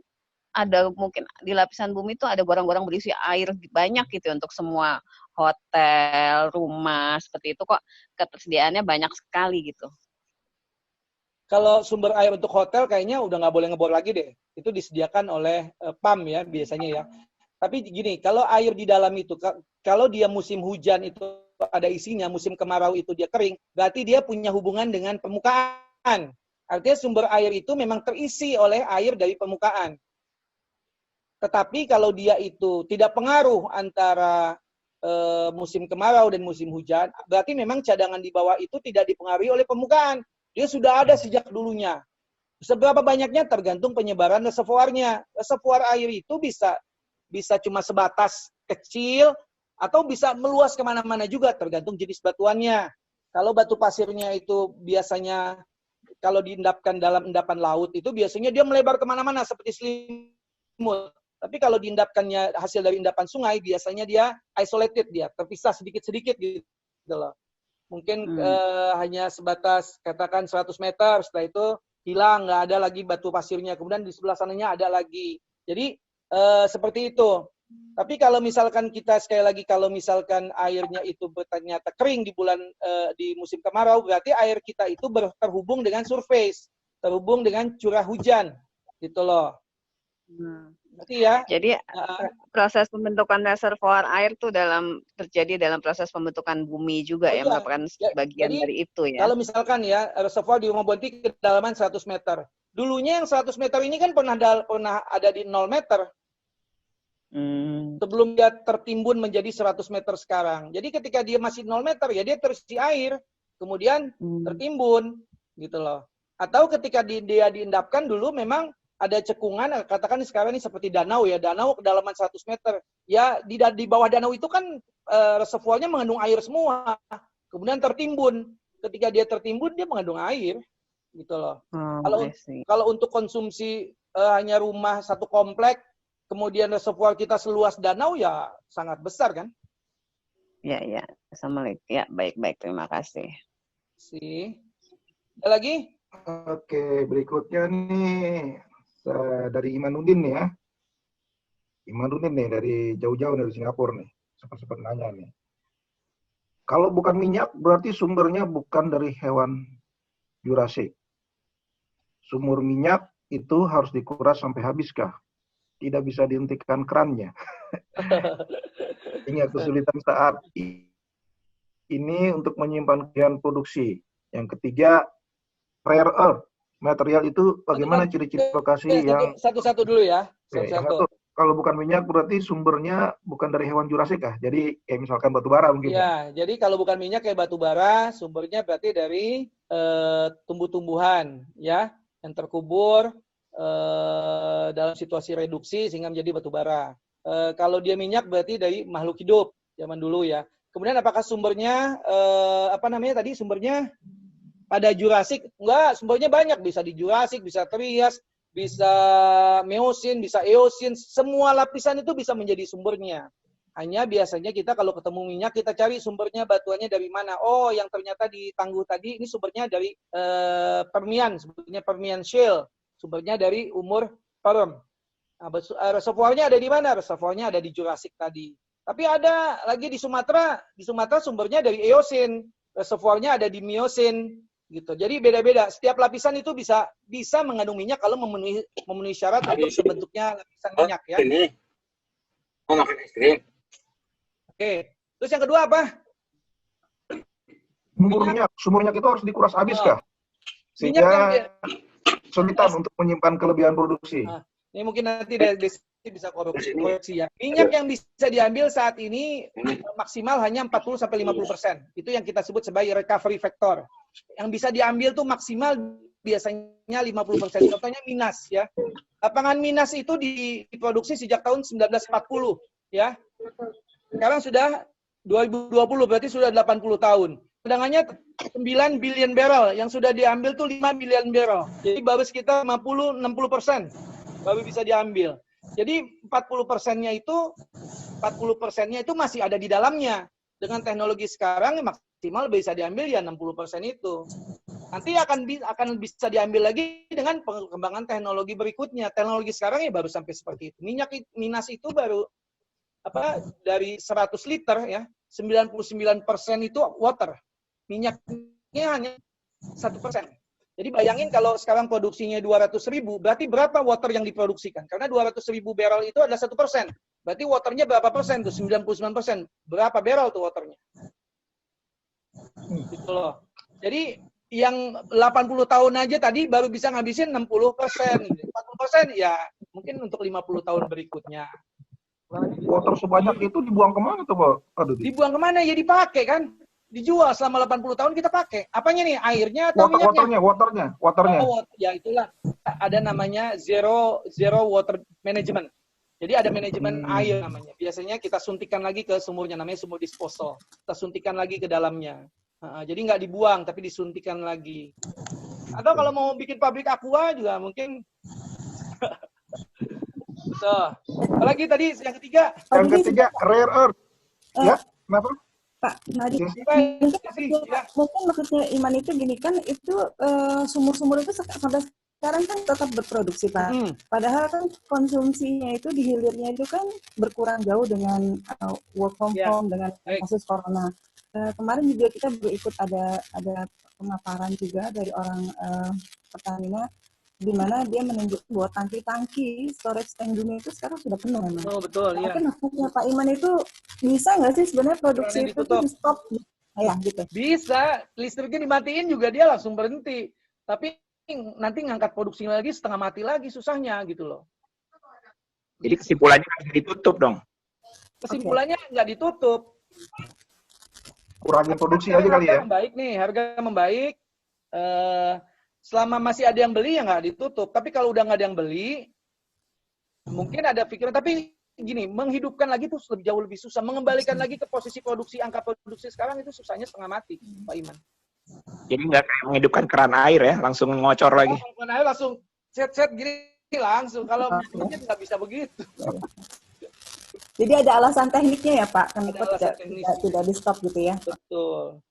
ada mungkin di lapisan bumi itu ada gorong-gorong berisi air banyak gitu untuk semua hotel, rumah seperti itu kok ketersediaannya banyak sekali gitu. Kalau sumber air untuk hotel kayaknya udah nggak boleh ngebor lagi deh. Itu disediakan oleh PAM ya biasanya ya. Tapi gini, kalau air di dalam itu, kalau dia musim hujan itu ada isinya, musim kemarau itu dia kering, berarti dia punya hubungan dengan permukaan. Artinya sumber air itu memang terisi oleh air dari permukaan. Tetapi kalau dia itu tidak pengaruh antara musim kemarau dan musim hujan, berarti memang cadangan di bawah itu tidak dipengaruhi oleh permukaan. Dia sudah ada sejak dulunya. Seberapa banyaknya tergantung penyebaran reservoirnya. Reservoir air itu bisa cuma sebatas kecil atau bisa meluas kemana-mana juga tergantung jenis batuannya. Kalau batu pasirnya itu biasanya kalau diendapkan dalam endapan laut itu biasanya dia melebar kemana-mana seperti selimut. Tapi kalau diendapkannya hasil dari endapan sungai, biasanya dia isolated, dia terpisah sedikit-sedikit gitu loh. Mungkin hanya sebatas katakan 100 meter, setelah itu hilang, nggak ada lagi batu pasirnya. Kemudian di sebelah sananya ada lagi. Jadi seperti itu. Tapi kalau misalkan kita sekali lagi, kalau misalkan airnya itu ternyata kering di di musim kemarau, berarti air kita itu terhubung dengan surface, terhubung dengan curah hujan, gitu loh. Berarti ya. Jadi proses pembentukan reservoir air tuh terjadi dalam proses pembentukan bumi juga ya, merupakan bagian dari itu ya. Kalau misalkan ya reservoir di Rumah Bonti kedalaman 100 meter. Dulunya yang 100 meter ini kan pernah ada di 0 meter. Sebelum dia tertimbun menjadi 100 meter sekarang. Jadi ketika dia masih 0 meter ya dia terisi air, kemudian tertimbun gitu loh. Atau ketika dia diendapkan dulu memang ada cekungan, katakan sekarang ini seperti danau ya, danau kedalaman 100 meter. Ya di bawah danau itu kan reservoirnya mengandung air semua. Kemudian tertimbun. Ketika dia tertimbun dia mengandung air gitu loh. Kalau untuk konsumsi hanya rumah satu komplek, kemudian reservoir kita seluas danau ya sangat besar kan? Ya. Assalamualaikum. Ya, baik. Terima kasih. Ada lagi? Oke, berikutnya nih dari Imanuddin nih ya. Imanuddin nih dari jauh-jauh dari Singapura nih. Sempat nanya nih. Kalau bukan minyak berarti sumbernya bukan dari hewan Jurassic. Sumur minyak itu harus dikuras sampai habiskah? Tidak bisa dihentikan kerannya. Ingat kesulitan saat ini untuk menyimpan kegiatan produksi. Yang ketiga, rare earth. Material itu bagaimana ciri-ciri lokasi yang... Satu-satu dulu ya. Satu. Kalau bukan minyak berarti sumbernya bukan dari hewan Jurassic kah? Jadi kayak misalkan batu bara mungkin. Ya, jadi kalau bukan minyak kayak batu bara, sumbernya berarti dari tumbuh-tumbuhan ya yang terkubur dalam situasi reduksi sehingga menjadi batu bara. Kalau dia minyak berarti dari makhluk hidup zaman dulu ya. Kemudian apakah sumbernya sumbernya pada Jurassic? Enggak, sumbernya banyak, bisa di Jurassic, bisa Trias, bisa Meosin, bisa Eosin, semua lapisan itu bisa menjadi sumbernya. Hanya biasanya kita kalau ketemu minyak kita cari sumbernya batuannya dari mana. Oh, yang ternyata di Tangguh tadi ini sumbernya dari Permian, sebetulnya Permian Shale. Sumbernya dari umur Perm. Nah, reservoirnya ada di mana? Reservoirnya ada di Jurassic tadi. Tapi ada lagi di Sumatera sumbernya dari Eosin. Reservoirnya ada di Miocene gitu. Jadi beda-beda. Setiap lapisan itu bisa mengandung minyak kalau memenuhi syarat untuk terbentuknya lapisan minyak ya. Ini mau makan es krim. Oke. Terus yang kedua apa? Sumur minyak itu harus dikuras habis kah? Sehingga kesulitan untuk menyimpan kelebihan produksi. Ini mungkin nanti Desi bisa koreksi ya. Minyak yang bisa diambil saat ini maksimal hanya 40-50%. Itu yang kita sebut sebagai recovery factor. Yang bisa diambil tuh maksimal biasanya 50%. Contohnya Minas ya. Lapangan Minas itu diproduksi sejak tahun 1940 ya. Sekarang sudah 2020 berarti sudah 80 tahun. Cadangannya 9 billion barrel, yang sudah diambil tuh 5 billion barrel. Jadi baru sekitar 50-60% baru bisa diambil. Jadi 40%-nya itu masih ada di dalamnya. Dengan teknologi sekarang maksimal bisa diambil ya 60% itu. Nanti akan bisa diambil lagi dengan pengembangan teknologi berikutnya. Teknologi sekarang ya baru sampai seperti itu. Minyak Minas itu baru dari 100 liter ya, 99% itu water. Minyaknya hanya 1%. Jadi bayangin kalau sekarang produksinya 200.000, berarti berapa water yang diproduksikan? Karena 200.000 barrel itu adalah 1%. Berarti waternya berapa persen tuh? 99%. Berapa barrel tuh waternya? Gitu loh. Jadi yang 80 tahun aja tadi baru bisa ngabisin 60%. 40% ya mungkin untuk 50 tahun berikutnya. Water sebanyak itu dibuang kemana tuh, Pak? Aduh, Dibuang kemana? Ya dipakai kan. Dijual selama 80 tahun kita pakai. Apanya nih? Airnya atau minyaknya? waternya. Oh, ya itulah. Ada namanya zero water management. Jadi ada manajemen air namanya. Biasanya kita suntikan lagi ke sumurnya, namanya sumur disposal. Kita suntikan lagi ke dalamnya. Jadi nggak dibuang, tapi disuntikan lagi. Atau kalau mau bikin pabrik aqua juga mungkin. So, apalagi tadi yang ketiga? Yang ketiga, rare earth. Ya, kenapa? Pak Nadi, Ya. mungkin maksudnya Iman itu gini kan, itu sumur-sumur itu sampai sekarang kan tetap berproduksi, Pak. Padahal kan konsumsinya itu di hilirnya itu kan berkurang jauh dengan work from home, dengan kasus corona. Kemarin juga kita berikut ada pemaparan juga dari orang Pertamina, di mana dia menunjukkan bahwa tangki-tangki storage tank dunia itu sekarang sudah penuh memang. Oh betul, ya. Mungkin maksudnya Pak Iman itu bisa nggak sih sebenarnya produksi itu di stop? Ya, gitu. Bisa, listriknya dimatiin juga dia langsung berhenti. Tapi nanti ngangkat produksinya lagi setengah mati lagi, susahnya gitu loh. Jadi kesimpulannya harus ditutup dong. Kesimpulannya nggak ditutup. Kurangin produksi aja kali ya. Harga membaik. Selama masih ada yang beli ya nggak ditutup. Tapi kalau udah nggak ada yang beli, mungkin ada pikiran. Tapi gini, menghidupkan lagi tuh jauh lebih susah. Mengembalikan lagi ke posisi produksi, angka produksi sekarang itu susahnya setengah mati, Pak Iman. Jadi nggak kayak menghidupkan keran air ya, langsung ngocor lagi. Keran air langsung set gini langsung. Kalau mungkin nggak bisa begitu. Jadi ada alasan tekniknya ya Pak, kenapa tidak di stop gitu ya? Betul.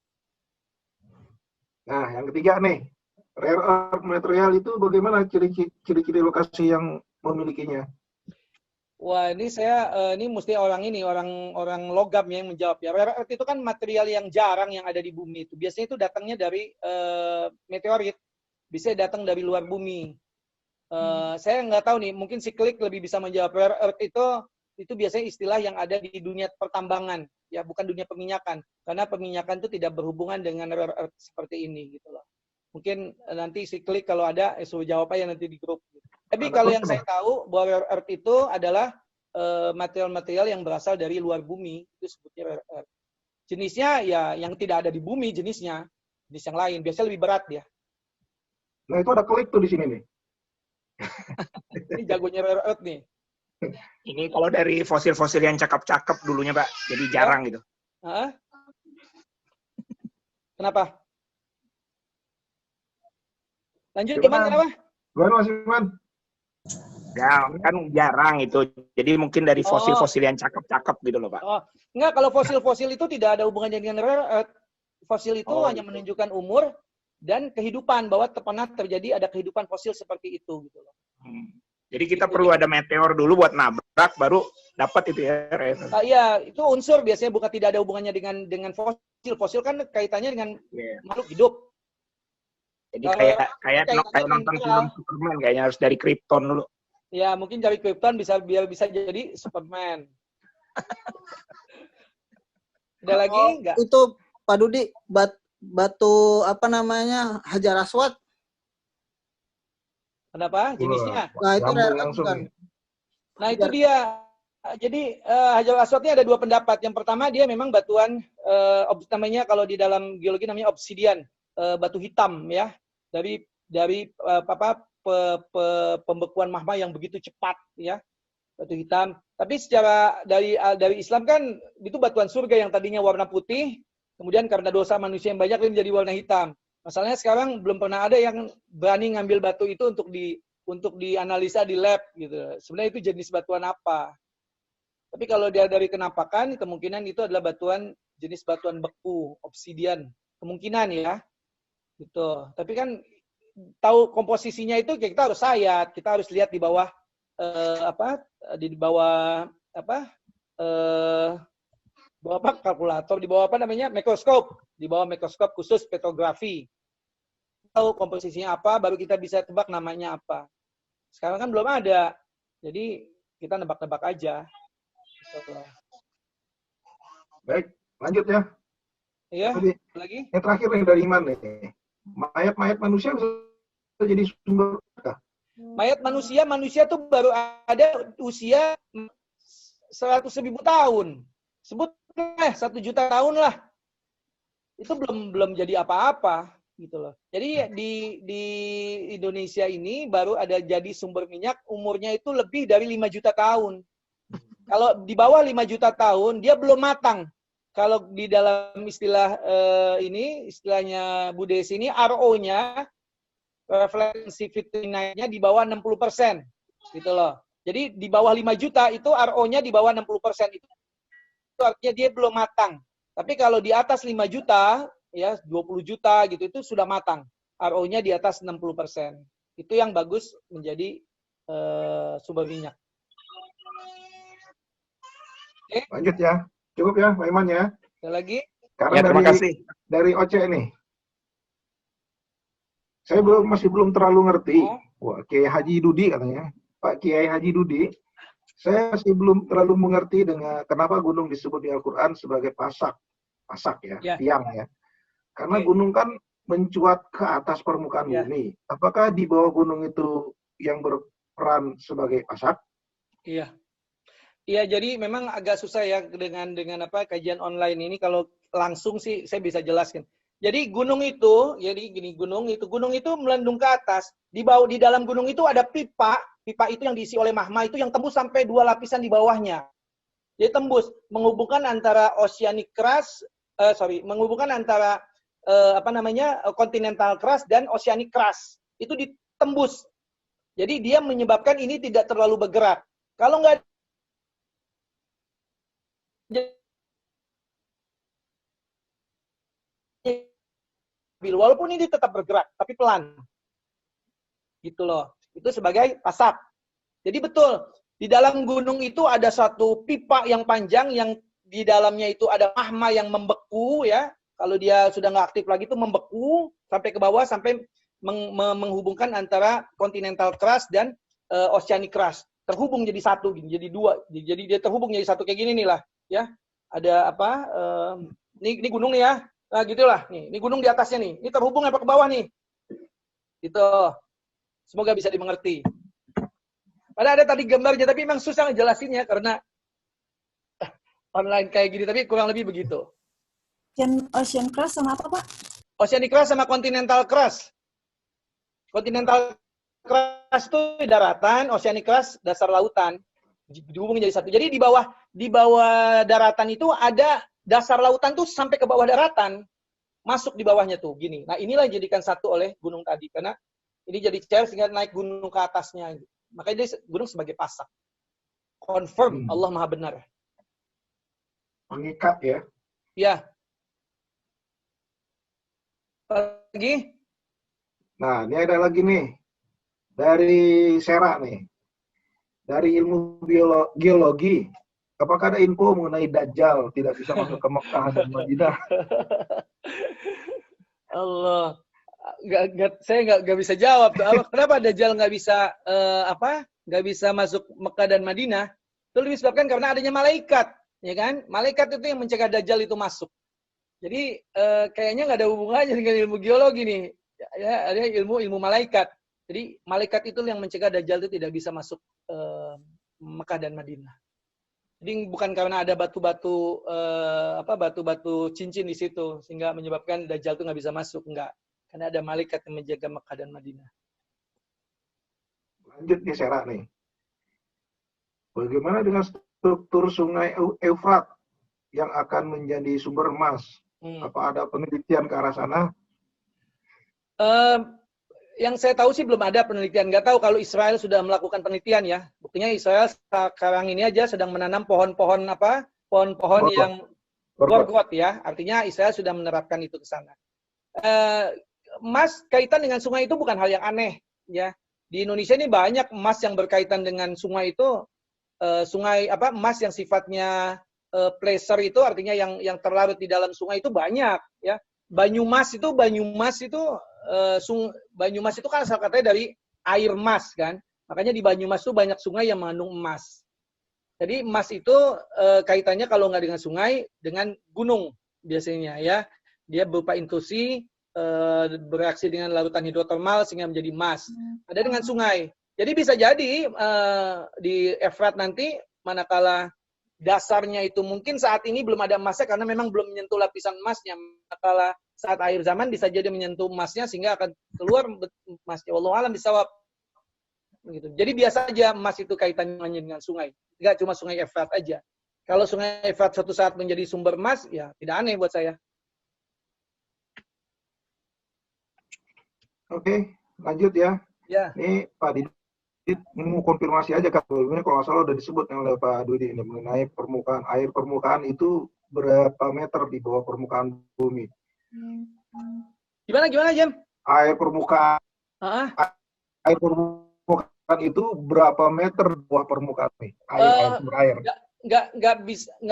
Nah, yang ketiga nih. Rare earth material itu bagaimana ciri-ciri lokasi yang memilikinya? Wah, ini ini mesti orang logam yang menjawab ya. Rare earth itu kan material yang jarang yang ada di bumi itu. Biasanya itu datangnya dari meteorit, bisa datang dari luar bumi. Saya nggak tahu nih, mungkin si Klik lebih bisa menjawab. Rare earth itu biasanya istilah yang ada di dunia pertambangan, ya bukan dunia peminyakan. Karena peminyakan itu tidak berhubungan dengan rare earth seperti ini gitu loh. Mungkin nanti si Klik kalau ada suruh jawab aja nanti di grup. Tapi kalau yang saya tahu bahwa rare earth itu adalah material-material yang berasal dari luar bumi, itu sebutnya rare earth. Jenisnya ya yang tidak ada di bumi jenisnya, jenis yang lain, biasanya lebih berat dia. Nah itu ada Klik tuh di sini nih. Ini jagonya rare earth nih. Ini kalau dari fosil-fosil yang cakep-cakep dulunya Pak, jadi jarang gitu. Kenapa? Lanjut Iman, kenapa? Gimana Mas Iman? Ya, kan jarang itu. Jadi mungkin dari fosil-fosil yang cakep-cakep gitu loh, Pak. Enggak, kalau fosil-fosil itu tidak ada hubungannya dengan rare earth. Fosil itu hanya menunjukkan umur dan kehidupan, bahwa pernah terjadi ada kehidupan fosil seperti itu gitu loh. Jadi kita perlu ada meteor dulu buat nabrak, baru dapat itu ya. Iya, itu unsur biasanya bukan tidak ada hubungannya dengan fosil. Fosil kan kaitannya dengan makhluk hidup. Jadi kayak nonton film Superman, kayaknya harus dari Krypton dulu. Ya, mungkin dari Krypton biar bisa jadi Superman. Ada lagi enggak? Itu Pak Dudi, batu apa namanya? Hajar Aswad. Kenapa? Jenisnya? Nah, itu kan. Nah, itu dia. Jadi Hajar Aswad ini ada dua pendapat. Yang pertama dia memang batuan namanya kalau di dalam geologi namanya obsidian. Batu hitam ya, dari pembekuan magma yang begitu cepat ya, batu hitam. Tapi secara dari Islam kan itu batuan surga yang tadinya warna putih, kemudian karena dosa manusia yang banyak ini menjadi warna hitam. Masalahnya sekarang belum pernah ada yang berani ngambil batu itu untuk dianalisa di lab gitu. Sebenarnya itu jenis batuan apa? Tapi kalau dia dari kenampakan, kemungkinan itu adalah jenis batuan beku, obsidian, kemungkinan ya. Gitu. Tapi kan tahu komposisinya itu kita harus kita harus lihat di bawah kalkulator, di bawah mikroskop, di bawah mikroskop khusus petrografi. Tahu komposisinya apa, baru kita bisa tebak namanya apa. Sekarang kan belum ada, jadi kita nebak-nebak aja. Baik, lanjut ya. Iya, lagi? Yang terakhir nih dari Iman nih. mayat-mayat manusia bisa jadi sumber berkah. Mayat manusia tuh baru ada usia 100.000 tahun. Sebut 1 juta tahun lah. Itu belum jadi apa-apa gitu loh. Jadi di Indonesia ini baru ada jadi sumber minyak umurnya itu lebih dari 5 juta tahun. Kalau di bawah 5 juta tahun dia belum matang. Kalau di dalam istilah istilahnya Bu Desi ini RO-nya refleksivity night-nya di bawah 60%. Gitu loh. Jadi di bawah 5 juta itu RO-nya di bawah 60%. Itu artinya dia belum matang. Tapi kalau di atas 5 juta, ya 20 juta gitu, itu sudah matang. RO-nya di atas 60%. Itu yang bagus menjadi sumber minyak. Oke. Lanjut ya. Cukup ya, Pak Iman ya. Ada lagi? Karena Ya, terima kasih. dari Oce nih. Saya masih belum terlalu ngerti. Wah, Kiai Haji Dudi katanya. Pak Kiai Haji Dudi. Saya masih belum terlalu mengerti dengan kenapa gunung disebut di Al-Quran sebagai pasak ya, tiang ya. Karena gunung kan mencuat ke atas permukaan bumi. Apakah di bawah gunung itu yang berperan sebagai pasak? Iya. Iya, jadi memang agak susah ya dengan kajian online ini. Kalau langsung sih saya bisa jelaskan. Jadi gunung itu, gunung itu melendung ke atas. Di dalam gunung itu ada pipa itu yang diisi oleh magma itu yang tembus sampai 2 lapisan di bawahnya. Jadi tembus menghubungkan antara oceanic crust, menghubungkan antara continental crust dan oceanic crust. Itu ditembus. Jadi dia menyebabkan ini tidak terlalu bergerak. Kalau nggak walaupun ini tetap bergerak, tapi pelan. Gitu loh. Itu sebagai pasak. Jadi betul, di dalam gunung itu ada satu pipa yang panjang yang di dalamnya itu ada magma yang membeku ya. Kalau dia sudah nggak aktif lagi itu membeku sampai ke bawah sampai menghubungkan antara continental crust dan oceanic crust. Terhubung jadi satu, jadi 2. Jadi dia terhubung jadi satu kayak gini nih lah. Ya, ada apa? Ini gunung nih ya. Nah, gitulah. Nih, ini gunung di atasnya nih. Ini terhubung apa ke bawah nih? Gitu. Semoga bisa dimengerti. Padahal ada tadi gambarnya, tapi memang susah ngejelasinnya karena online kayak gini, tapi kurang lebih begitu. Ocean crust sama apa, Pak? Oceanic crust sama continental crust. Continental crust itu daratan, oceanic crust dasar lautan. Dihubung jadi satu. Jadi di bawah daratan itu ada dasar lautan tuh sampai ke bawah daratan. Masuk di bawahnya tuh gini. Nah, inilah dijadikan satu oleh gunung tadi karena ini jadi cair sehingga naik gunung ke atasnya. Makanya dia gunung sebagai pasak. Confirm Allah Maha benar. Mengikat ya. Ya. Lagi? Nah, ini ada lagi nih. Dari Sera nih. Dari ilmu geologi, apakah ada info mengenai Dajjal tidak bisa masuk ke Mekah dan Madinah? Allah, saya nggak bisa jawab. Kenapa Dajjal nggak bisa nggak bisa masuk Mekah dan Madinah? Itu lebih disebabkan karena adanya malaikat, ya kan? Malaikat itu yang mencegah Dajjal itu masuk. Jadi kayaknya nggak ada hubungannya dengan ilmu geologi nih. Ya, ada ilmu malaikat. Jadi malaikat itu yang mencegah Dajjal itu tidak bisa masuk Mekah dan Madinah. Jadi bukan karena ada batu-batu cincin di situ sehingga menyebabkan Dajjal itu nggak bisa masuk, enggak. Karena ada malaikat yang menjaga Mekah dan Madinah. Lanjut nih Sera nih. Bagaimana dengan struktur sungai Eufrat yang akan menjadi sumber emas? Apa ada penelitian ke arah sana? Yang saya tahu sih belum ada penelitian. Nggak tahu kalau Israel sudah melakukan penelitian ya. Buktinya Israel sekarang ini aja sedang menanam pohon-pohon yang gorgot ya. Artinya Israel sudah menerapkan itu ke sana. Emas kaitan dengan sungai itu bukan hal yang aneh ya. Di Indonesia ini banyak emas yang berkaitan dengan sungai itu. Emas yang sifatnya pleasure itu artinya yang terlarut di dalam sungai itu banyak ya. Banyumas itu kan asal katanya dari air mas kan. Makanya di Banyumas itu banyak sungai yang mengandung emas. Jadi emas itu kaitannya kalau nggak dengan sungai, dengan gunung biasanya ya. Dia berupa intrusi bereaksi dengan larutan hidrotermal sehingga menjadi emas. Ada dengan sungai. Jadi bisa jadi di Efrat nanti manakala dasarnya itu mungkin saat ini belum ada emasnya karena memang belum menyentuh lapisan emasnya. Manakala saat akhir zaman bisa jadi menyentuh emasnya sehingga akan keluar emasnya. Wallahu alam bisawab. Begitu. Jadi biasa aja emas itu kaitannya dengan sungai. Enggak cuma sungai Efrat aja. Kalau sungai Efrat suatu saat menjadi sumber emas, ya tidak aneh buat saya. Oke, lanjut ya. Ya. Ini Pak Didit mau konfirmasi aja kan, ini kalau nggak salah udah disebut oleh Pak Dudi ini mengenai permukaan air permukaan itu berapa meter di bawah permukaan bumi? Gimana Jam? Air permukaan itu berapa meter di bawah permukaan nih? Sumber air. Nggak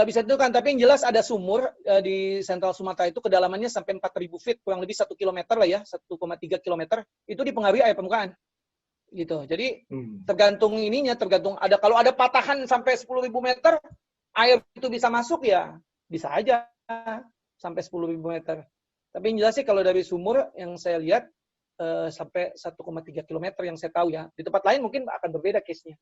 bisa itu kan, tapi yang jelas ada sumur di Sentral Sumatera itu kedalamannya sampai 4.000 feet, kurang lebih 1 km lah ya, 1,3 km, itu dipengaruhi air permukaan. Gitu. Jadi tergantung ada kalau ada patahan sampai 10.000 meter, air itu bisa masuk ya, bisa aja sampai 10.000 meter. Tapi yang jelas sih kalau dari sumur yang saya lihat sampai 1,3 km yang saya tahu ya. Di tempat lain mungkin akan berbeda case-nya.